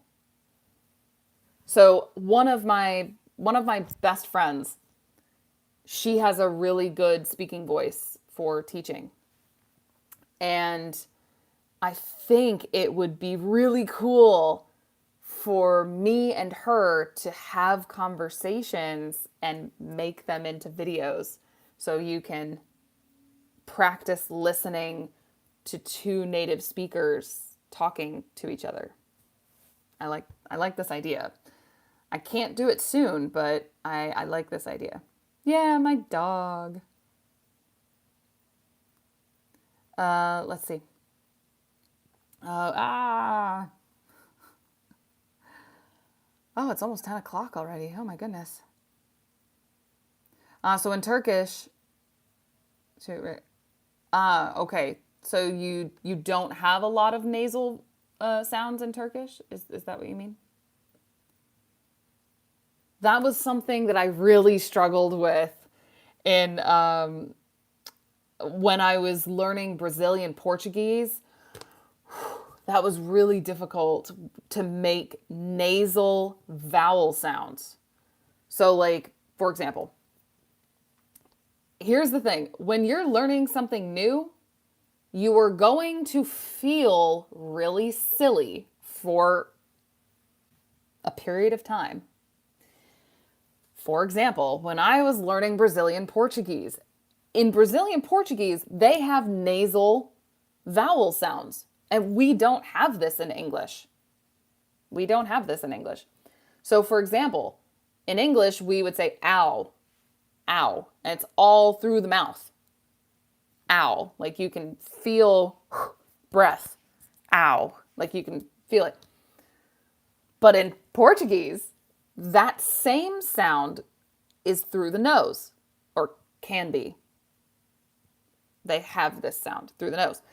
So one of my best friends, she has a really good speaking voice for teaching. And I think it would be really cool for me and her to have conversations and make them into videos so you can practice listening to two native speakers talking to each other. I like this idea. I can't do it soon, but I like this idea. Yeah, my dog. Let's see. Oh, it's almost 10 o'clock already. Oh my goodness. So in Turkish, okay. So you don't have a lot of nasal sounds in Turkish? Is that what you mean? That was something that I really struggled with in when I was learning Brazilian Portuguese. That was really difficult to make nasal vowel sounds. So like, for example, here's the thing. When you're learning something new, you are going to feel really silly for a period of time. For example, when I was learning Brazilian Portuguese, in Brazilian Portuguese, they have nasal vowel sounds. And we don't have this in English. We don't have this in English. So for example, in English, we would say ow, ow, and it's all through the mouth. Ow, like you can feel breath. Ow, like you can feel it. But in Portuguese, that same sound is through the nose, or can be. They have this sound through the nose.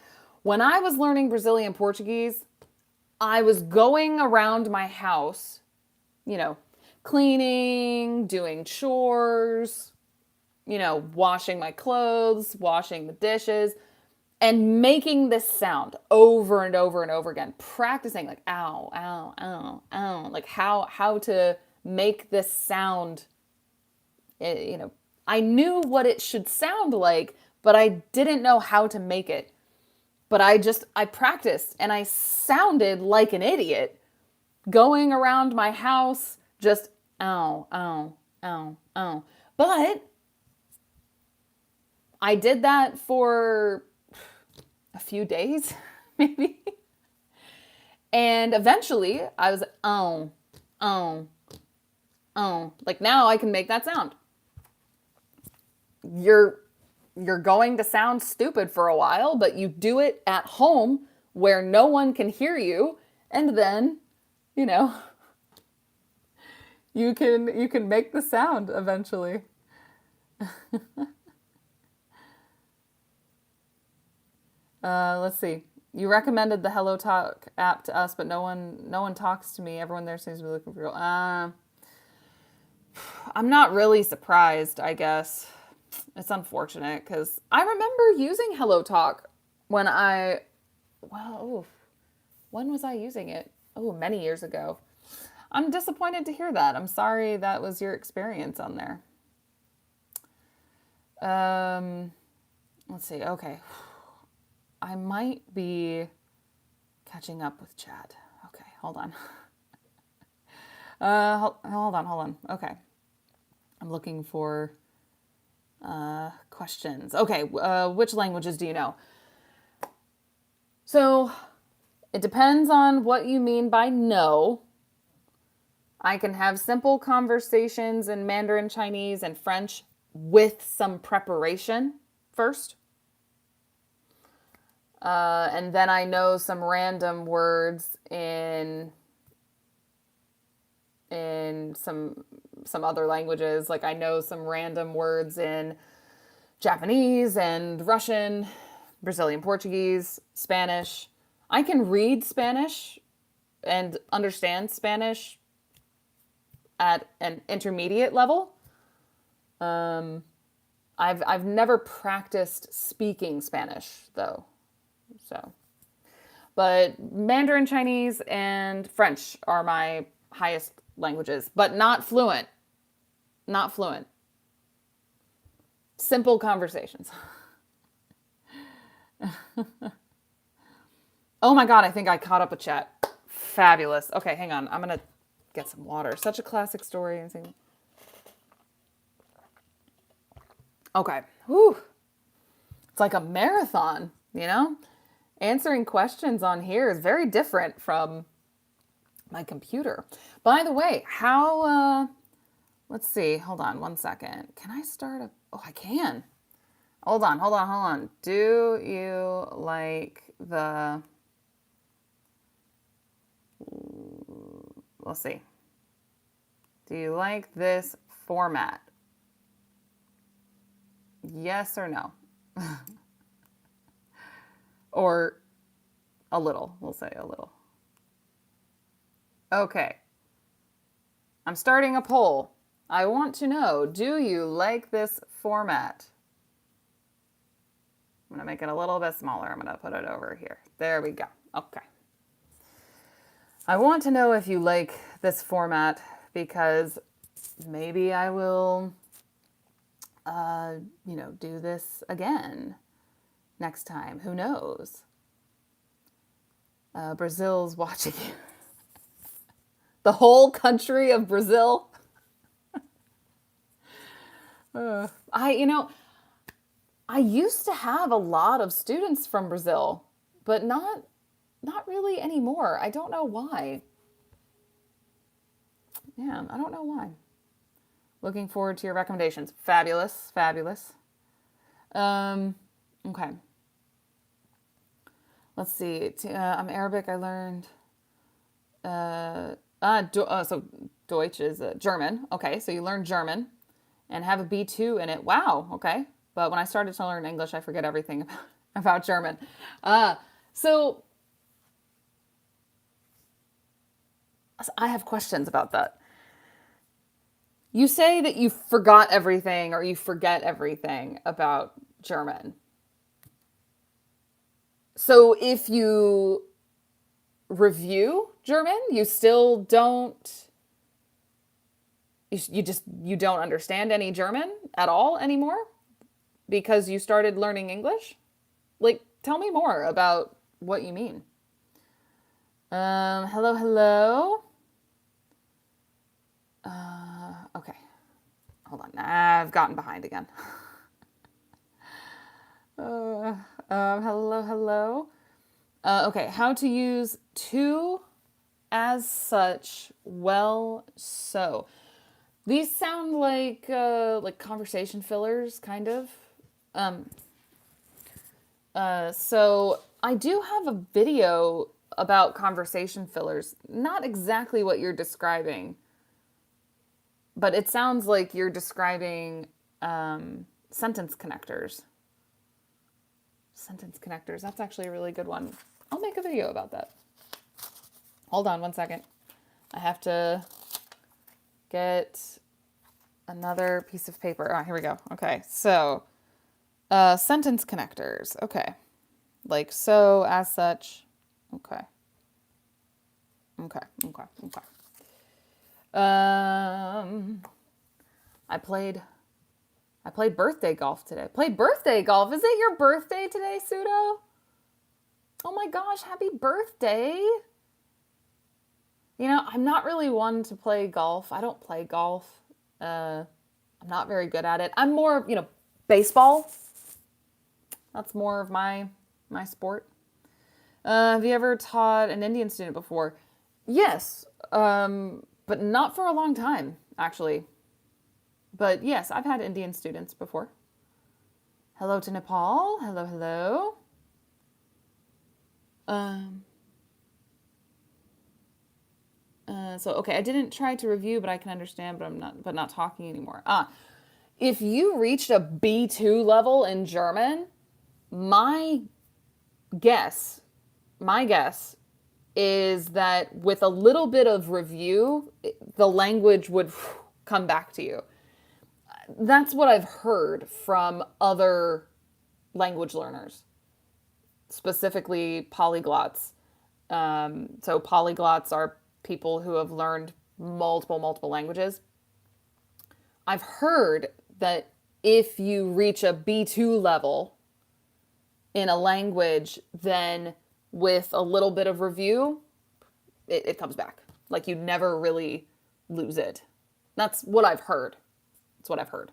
When I was learning Brazilian Portuguese, I was going around my house, cleaning, doing chores, washing my clothes, washing the dishes, and making this sound over and over and over again, practicing like ow, ow, ow, ow, like how to make this sound. I knew what it should sound like, but I didn't know how to make it. But I practiced and I sounded like an idiot going around my house just ow, ow, ow, ow. But I did that for a few days, maybe. And eventually I was oh, oh, oh. Like now I can make that sound. You're going to sound stupid for a while, but you do it at home where no one can hear you, and then, you can make the sound eventually. Let's see. You recommended the Hello Talk app to us, but no one talks to me. Everyone there seems to be looking for you. I'm not really surprised, I guess. It's unfortunate because I remember using Hello Talk when when was I using it? Oh, many years ago. I'm disappointed to hear that. I'm sorry that was your experience on there. Let's see. Okay. I might be catching up with chat. Okay, hold on. Hold on. Okay. I'm looking for questions. Okay, which languages do you know? So it depends on what you mean by know. I can have simple conversations in Mandarin Chinese and French with some preparation first. And then I know some random words in some other languages. Like I know some random words in Japanese and Russian, Brazilian Portuguese, Spanish. I can read Spanish and understand Spanish at an intermediate level. I've never practiced speaking Spanish though. So, but Mandarin Chinese and French are my highest languages, but not fluent. Not fluent. Simple conversations. Oh my God, I think I caught up with chat. Fabulous. Okay, hang on. I'm going to get some water. Such a classic story. Okay. Whew. It's like a marathon, you know? Answering questions on here is very different from my computer. By the way, let's see. Hold on one second. Can I start oh, I can. Hold on. Do you like let's see. Do you like this format? Yes or no? Or a little. We'll say a little. Okay. I'm starting a poll. I want to know, do you like this format? I'm going to make it a little bit smaller. I'm going to put it over here. There we go. Okay. I want to know if you like this format because maybe I will, do this again next time. Who knows? Brazil's watching you. The whole country of Brazil. I used to have a lot of students from Brazil, but not really anymore. I don't know why. Yeah, I don't know why. Looking forward to your recommendations. Fabulous. Okay. Let's see. I'm Arabic. I learned. So Deutsch is German. Okay, so you learned German and have a B2 in it. Wow. Okay. But when I started to learn English, I forget everything about German. So I have questions about that. You say that you forgot everything or you forget everything about German. So if you review German, you still don't, you don't understand any German at all anymore because you started learning English? Like, tell me more about what you mean. Hello. Okay. Hold on. I've gotten behind again. Hello. Okay. How to use to, as such, well, so. These sound like conversation fillers, kind of. So I do have a video about conversation fillers. Not exactly what you're describing, but it sounds like you're describing sentence connectors. Sentence connectors. That's actually a really good one. I'll make a video about that. Hold on one second. I have to get another piece of paper. Oh, here we go. Okay, so sentence connectors. Okay. Like so, as such. Okay. I played birthday golf today. Played birthday golf. Is it your birthday today, Pseudo? Oh my gosh, happy birthday. I'm not really one to play golf. I don't play golf. I'm not very good at it. I'm more, baseball. That's more of my sport. Have you ever taught an Indian student before? Yes, but not for a long time, actually. But yes, I've had Indian students before. Hello to Nepal. Hello, hello. Um, okay, I didn't try to review, but I can understand, but not talking anymore. If you reached a B2 level in German, my guess, my guess is that with a little bit of review, the language would come back to you. That's what I've heard from other language learners, specifically polyglots. So polyglots are people who have learned multiple languages. I've heard that if you reach a B2 level in a language, then with a little bit of review, it comes back. Like you never really lose it. That's what I've heard. That's what I've heard.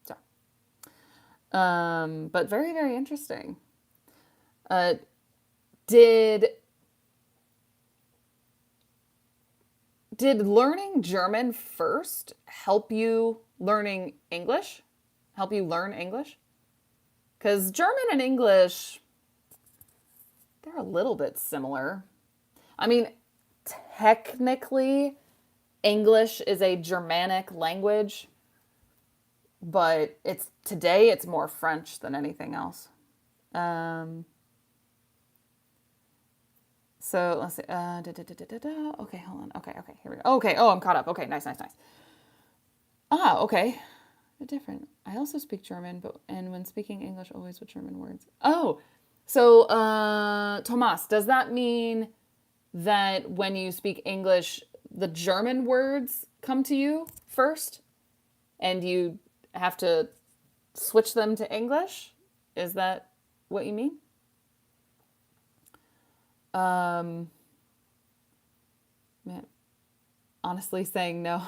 So, but very, very interesting. Uh, did did learning German first help you learning English? Help you learn English? Because German and English, they're a little bit similar. I mean, technically, English is a Germanic language, but it's more French than anything else. Um, so let's see. Okay, hold on. Okay, here we go. Okay, oh, I'm caught up. Okay, nice. Okay. Different. I also speak German, and when speaking English, always with German words. Oh, so Tomas, does that mean that when you speak English, the German words come to you first, and you have to switch them to English? Is that what you mean? Um, Man, honestly saying no.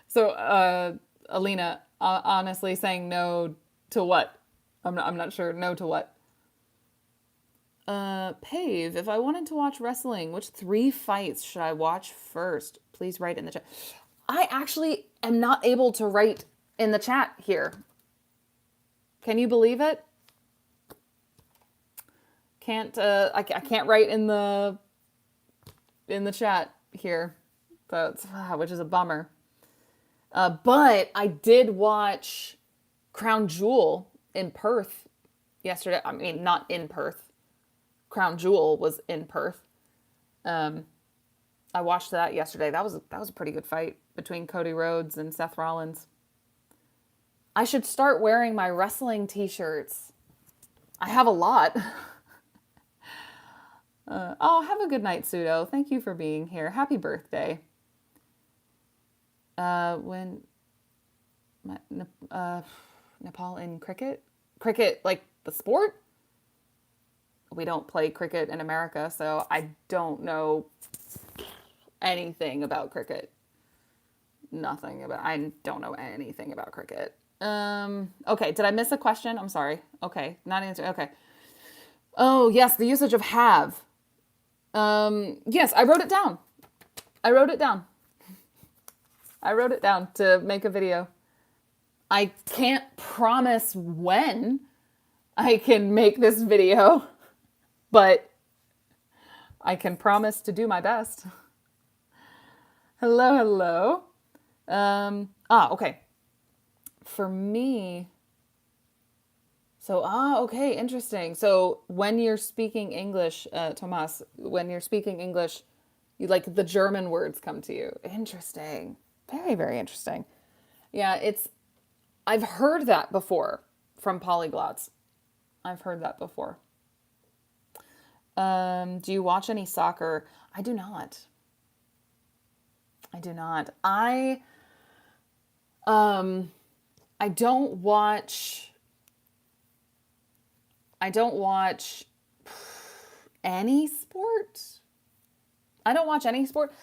So, Alina, honestly saying no to what? I'm not sure. No to what? Pave, if I wanted to watch wrestling, which 3 fights should I watch first? Please write in the chat. I actually am not able to write in the chat here. Can you believe it? I can't write in the chat here, which is a bummer. But I did watch Crown Jewel in Perth yesterday. I mean, not in Perth. Crown Jewel was in Perth. I watched that yesterday. That was a pretty good fight between Cody Rhodes and Seth Rollins. I should start wearing my wrestling t-shirts. I have a lot. Have a good night, Pseudo. Thank you for being here. Happy birthday. When Nepal in cricket? Cricket, like the sport? We don't play cricket in America, so I don't know anything about cricket. I don't know anything about cricket. Okay, did I miss a question? I'm sorry. Okay, not answering. Okay. Oh, yes, the usage of have. Yes, I wrote it down. I wrote it down to make a video. I can't promise when I can make this video, but I can promise to do my best. Hello. Okay. For me, okay, interesting. So when you're speaking English, Tomas, when you're speaking English, you like the German words come to you. Interesting. Very, very interesting. Yeah, I've heard that before from polyglots. I've heard that before. Do you watch any soccer? I do not. I don't watch any sport. I don't watch any sport.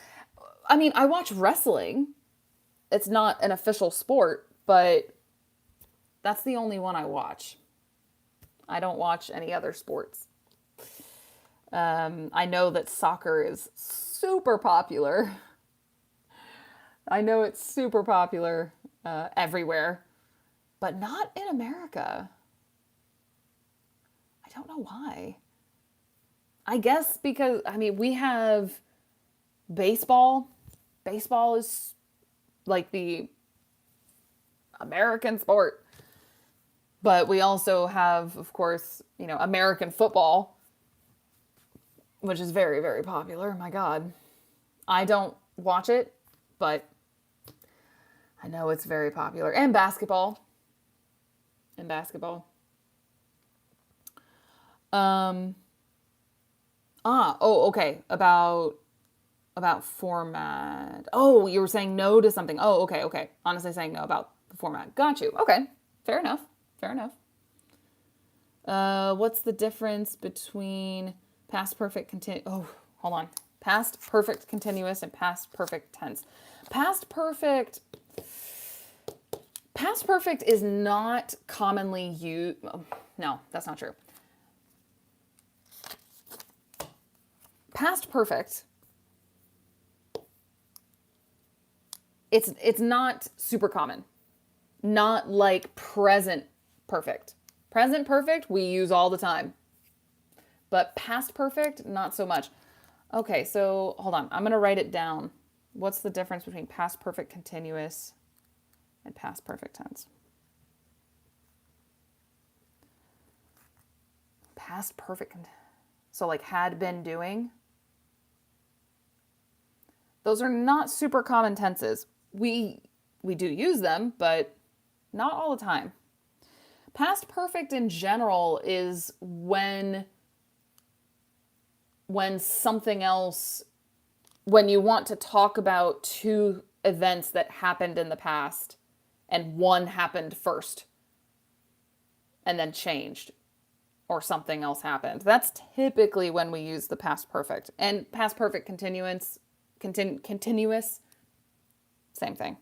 I mean, I watch wrestling. It's not an official sport, but that's the only one I watch. I don't watch any other sports. I know that soccer is super popular. I know it's super popular everywhere, but not in America. I don't know why. I guess because, I mean, we have baseball. Baseball is like the American sport. But we also have, of course, American football, which is very, very popular. My God. I don't watch it, but I know it's very popular. And basketball. Okay. About format. Oh, you were saying no to something. Oh, okay. Honestly saying no about the format. Got you. Okay. Fair enough. What's the difference between past perfect hold on. Past perfect continuous and past perfect tense. Past perfect is not commonly used. No, that's not true. Past perfect, it's not super common. Not like present perfect. Present perfect we use all the time. But past perfect, not so much. Okay, so hold on. I'm going to write it down. What's the difference between past perfect continuous and past perfect tense? Past perfect. So like had been doing. Those are not super common tenses. We do use them, but not all the time. Past perfect in general is when something else, when you want to talk about two events that happened in the past and one happened first and then changed or something else happened. That's typically when we use the past perfect. And past perfect continuous, same thing.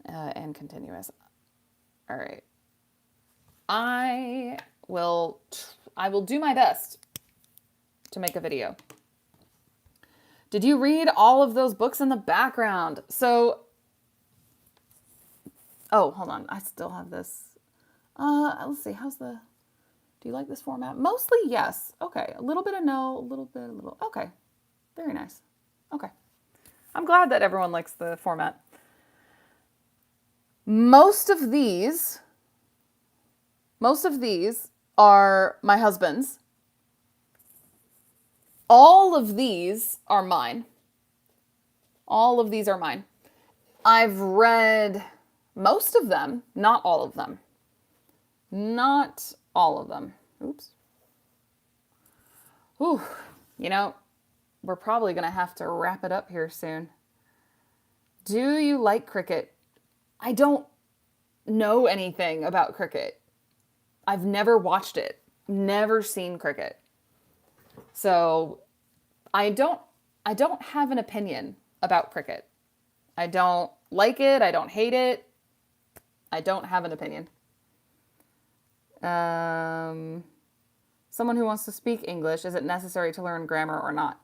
And continuous. All right. I will do my best to make a video. Did you read all of those books in the background? So, hold on. I still have this. Let's see. Do you like this format? Mostly yes. Okay. A little bit of no, a little. Okay. Very nice. Okay. I'm glad that everyone likes the format. Most of these are my husband's. All of these are mine. I've read most of them, not all of them. Oops. Whew. We're probably going to have to wrap it up here soon. Do you like cricket? I don't know anything about cricket. I've never watched it, never seen cricket. So I don't have an opinion about cricket. I don't like it. I don't hate it. I don't have an opinion. Someone who wants to speak English, is it necessary to learn grammar or not?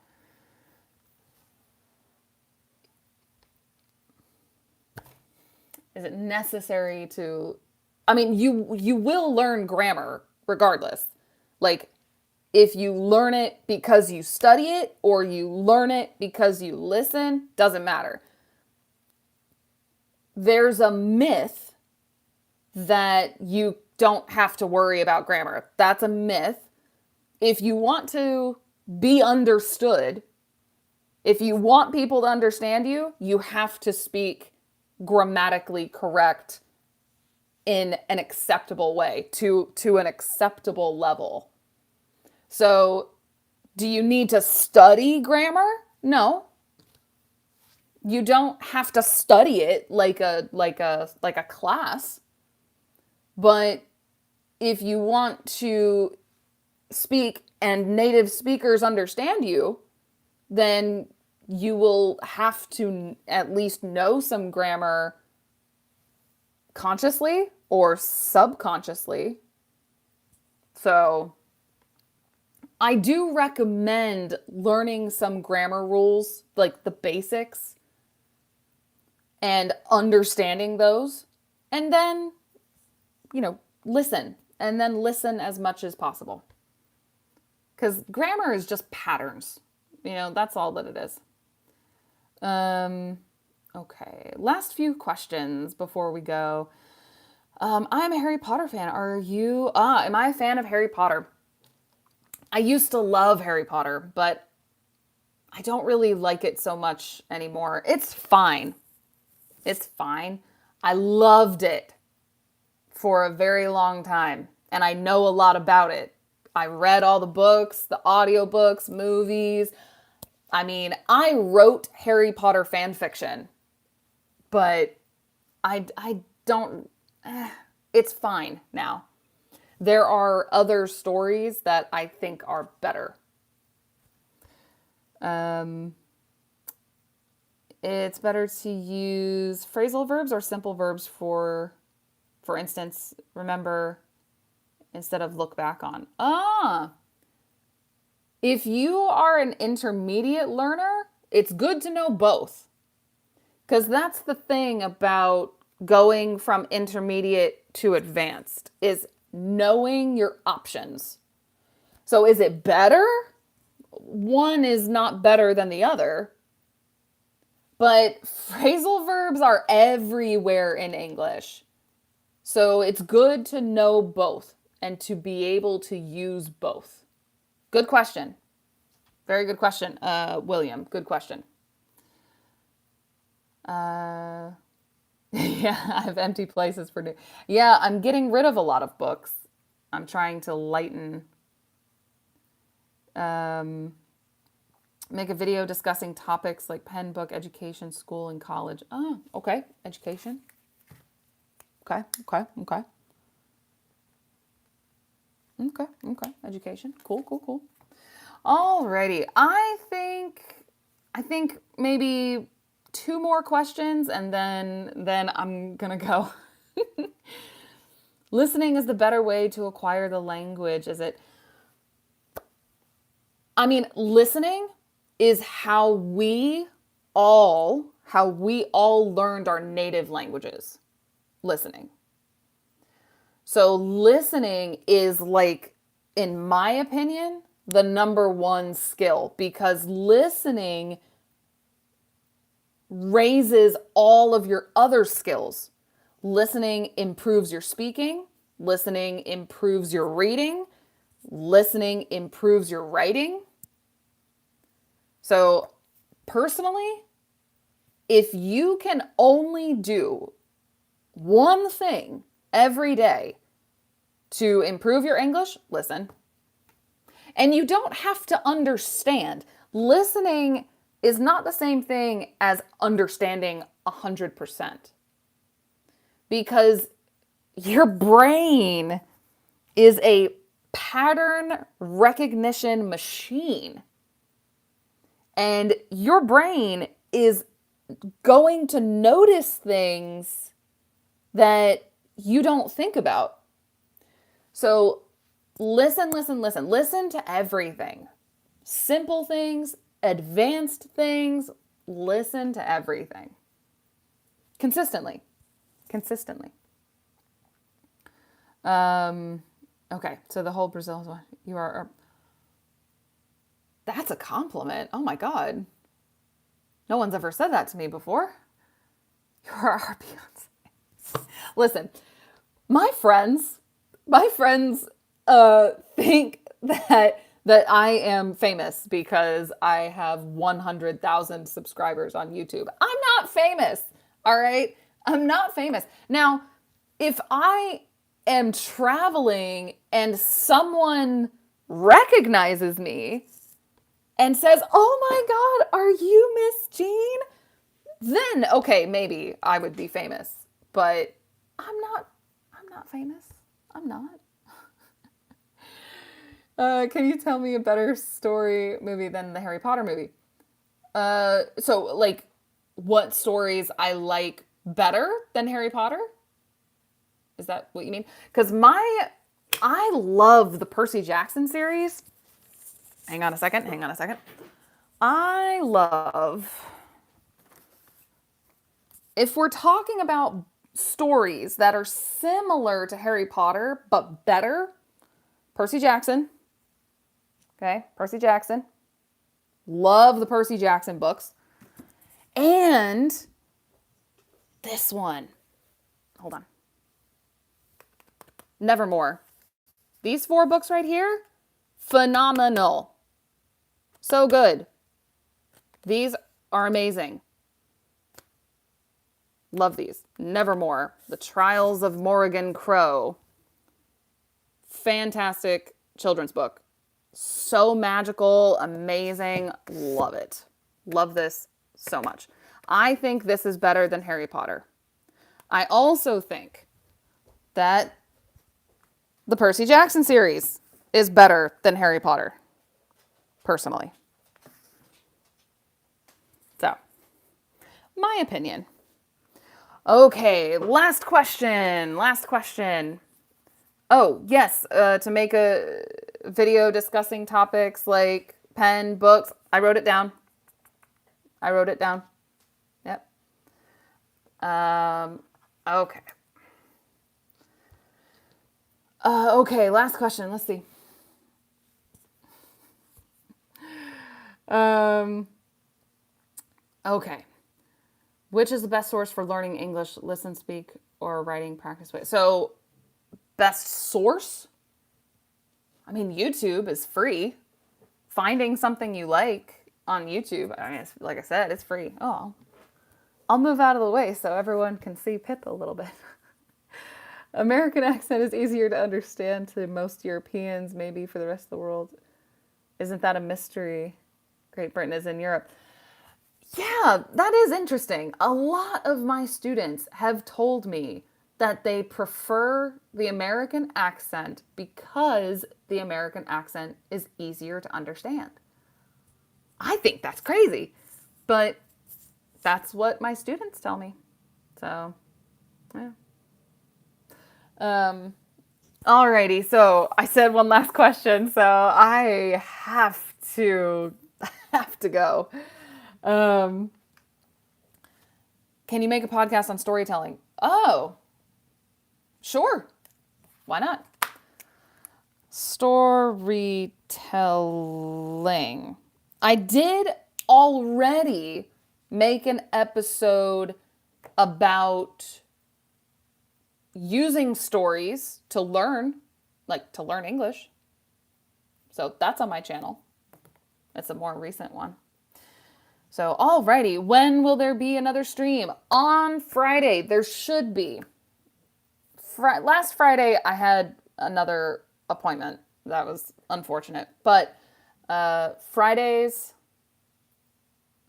Is it necessary to... I mean, you will learn grammar regardless. Like, if you learn it because you study it or you learn it because you listen, doesn't matter. There's a myth that you don't have to worry about grammar. That's a myth. If you want to be understood, if you want people to understand you, you have to speak grammatically correct in an acceptable way, to an acceptable level. So, do you need to study grammar? No. You don't have to study it like a class. But if you want to speak and native speakers understand you, then you will have to at least know some grammar consciously or subconsciously. So I do recommend learning some grammar rules, like the basics, and understanding those. And then, listen. And then listen as much as possible. Because grammar is just patterns. That's all that it is. Okay, last few questions before we go. I'm a Harry Potter fan. Are you? Am I a fan of Harry Potter? I used to love Harry Potter, but I don't really like it so much anymore. It's fine. It's fine. I loved it for a very long time, and I know a lot about it. I read all the books, the audiobooks, movies. I mean, I wrote Harry Potter fan fiction, but I don't, it's fine now. There are other stories that I think are better. It's better to use phrasal verbs or simple verbs for instance, remember instead of look back on. If you are an intermediate learner, it's good to know both. Because that's the thing about going from intermediate to advanced, is knowing your options. So is it better? One is not better than the other. But phrasal verbs are everywhere in English. So it's good to know both and to be able to use both. Good question. Very good question, William. Good question. Yeah, I have empty places for new. Yeah, I'm getting rid of a lot of books. I'm trying to lighten. Make a video discussing topics like pen, book, education, school, and college. Oh, okay. Education. Okay. Education. Cool. Alrighty. I think maybe 2 more questions and then I'm gonna go. Listening is the better way to acquire the language. Listening is how we all learned our native languages. Listening. So listening is, like, in my opinion, the number one skill, because listening raises all of your other skills. Listening improves your speaking. Listening improves your reading. Listening improves your writing. So personally, if you can only do one thing every day to improve your English, listen. And you don't have to understand. Listening is not the same thing as understanding 100%. Because your brain is a pattern recognition machine. And your brain is going to notice things that you don't think about. So listen. Listen to everything. Simple things, advanced things, listen to everything. Consistently. Okay, so the whole Brazil is you are. That's a compliment. Oh my God. No one's ever said that to me before. You're our Beyonce. Listen, my friends think that I am famous because I have 100,000 subscribers on YouTube. I'm not famous, all right? I'm not famous. Now, if I am traveling and someone recognizes me and says, "Oh my God, are you Miss Jean?" Then, okay, maybe I would be famous. But I'm not famous. I'm not. Can you tell me a better story movie than the Harry Potter movie? So like, what stories I like better than Harry Potter? Is that what you mean? Because I love the Percy Jackson series. Hang on a second. Hang on a second. I love, if we're talking about stories that are similar to Harry Potter but better, Percy Jackson. Okay, Percy Jackson. Love the Percy Jackson books. And this one. Hold on. Nevermore. These 4 books right here, phenomenal. So good. These are amazing. Love these. Nevermore. The Trials of Morrigan Crow. Fantastic children's book. So magical, amazing. Love it. Love this so much. I think this is better than Harry Potter. I also think that the Percy Jackson series is better than Harry Potter, personally. So, my opinion. Okay, last question. Last question. Oh, yes, to make a video discussing topics like pen, books. I wrote it down. I wrote it down. Yep. Okay. Okay, last question. Let's see. Okay. Which is the best source for learning English, listen, speak, or writing practice with? So, best source? I mean, YouTube is free. Finding something you like on YouTube, I mean, it's, like I said, it's free. Oh, I'll move out of the way so everyone can see Pip a little bit. American accent is easier to understand to most Europeans, maybe for the rest of the world. Isn't that a mystery? Great Britain is in Europe. Yeah, that is interesting. A lot of my students have told me that they prefer the American accent because the American accent is easier to understand. I think that's crazy, but that's what my students tell me. So, yeah. Alrighty, so I said one last question, so I have to go. Can you make a podcast on storytelling? Oh, sure. Why not? Storytelling. I did already make an episode about using stories to learn, like to learn English. So that's on my channel. It's a more recent one. So, alrighty, when will there be another stream? On Friday, there should be. Last Friday, I had another appointment. That was unfortunate. But Fridays,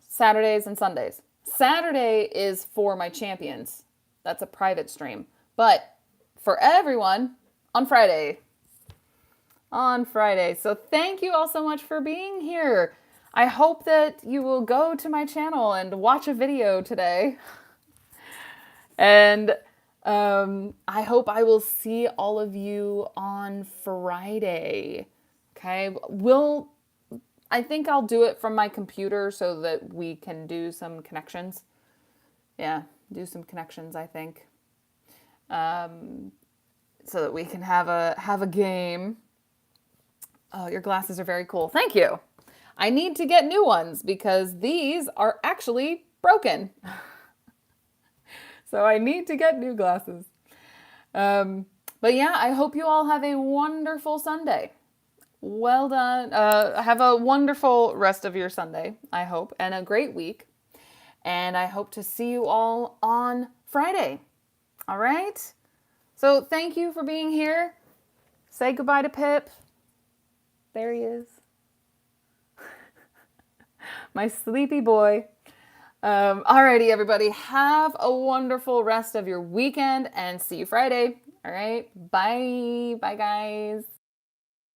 Saturdays, and Sundays. Saturday is for my champions. That's a private stream. But for everyone, on Friday. On Friday. So thank you all so much for being here. I hope that you will go to my channel and watch a video today. And I hope I will see all of you on Friday. Okay? I think I'll do it from my computer so that we can do some connections. Yeah, do some connections, I think. So that we can have a game. Oh, your glasses are very cool. Thank you. I need to get new ones because these are actually broken. So I need to get new glasses. But yeah, I hope you all have a wonderful Sunday. Well done. Have a wonderful rest of your Sunday, I hope, and a great week. And I hope to see you all on Friday. All right? So thank you for being here. Say goodbye to Pip. There he is. My sleepy boy. Alrighty, everybody. Have a wonderful rest of your weekend and see you Friday. All right. Bye. Bye, guys.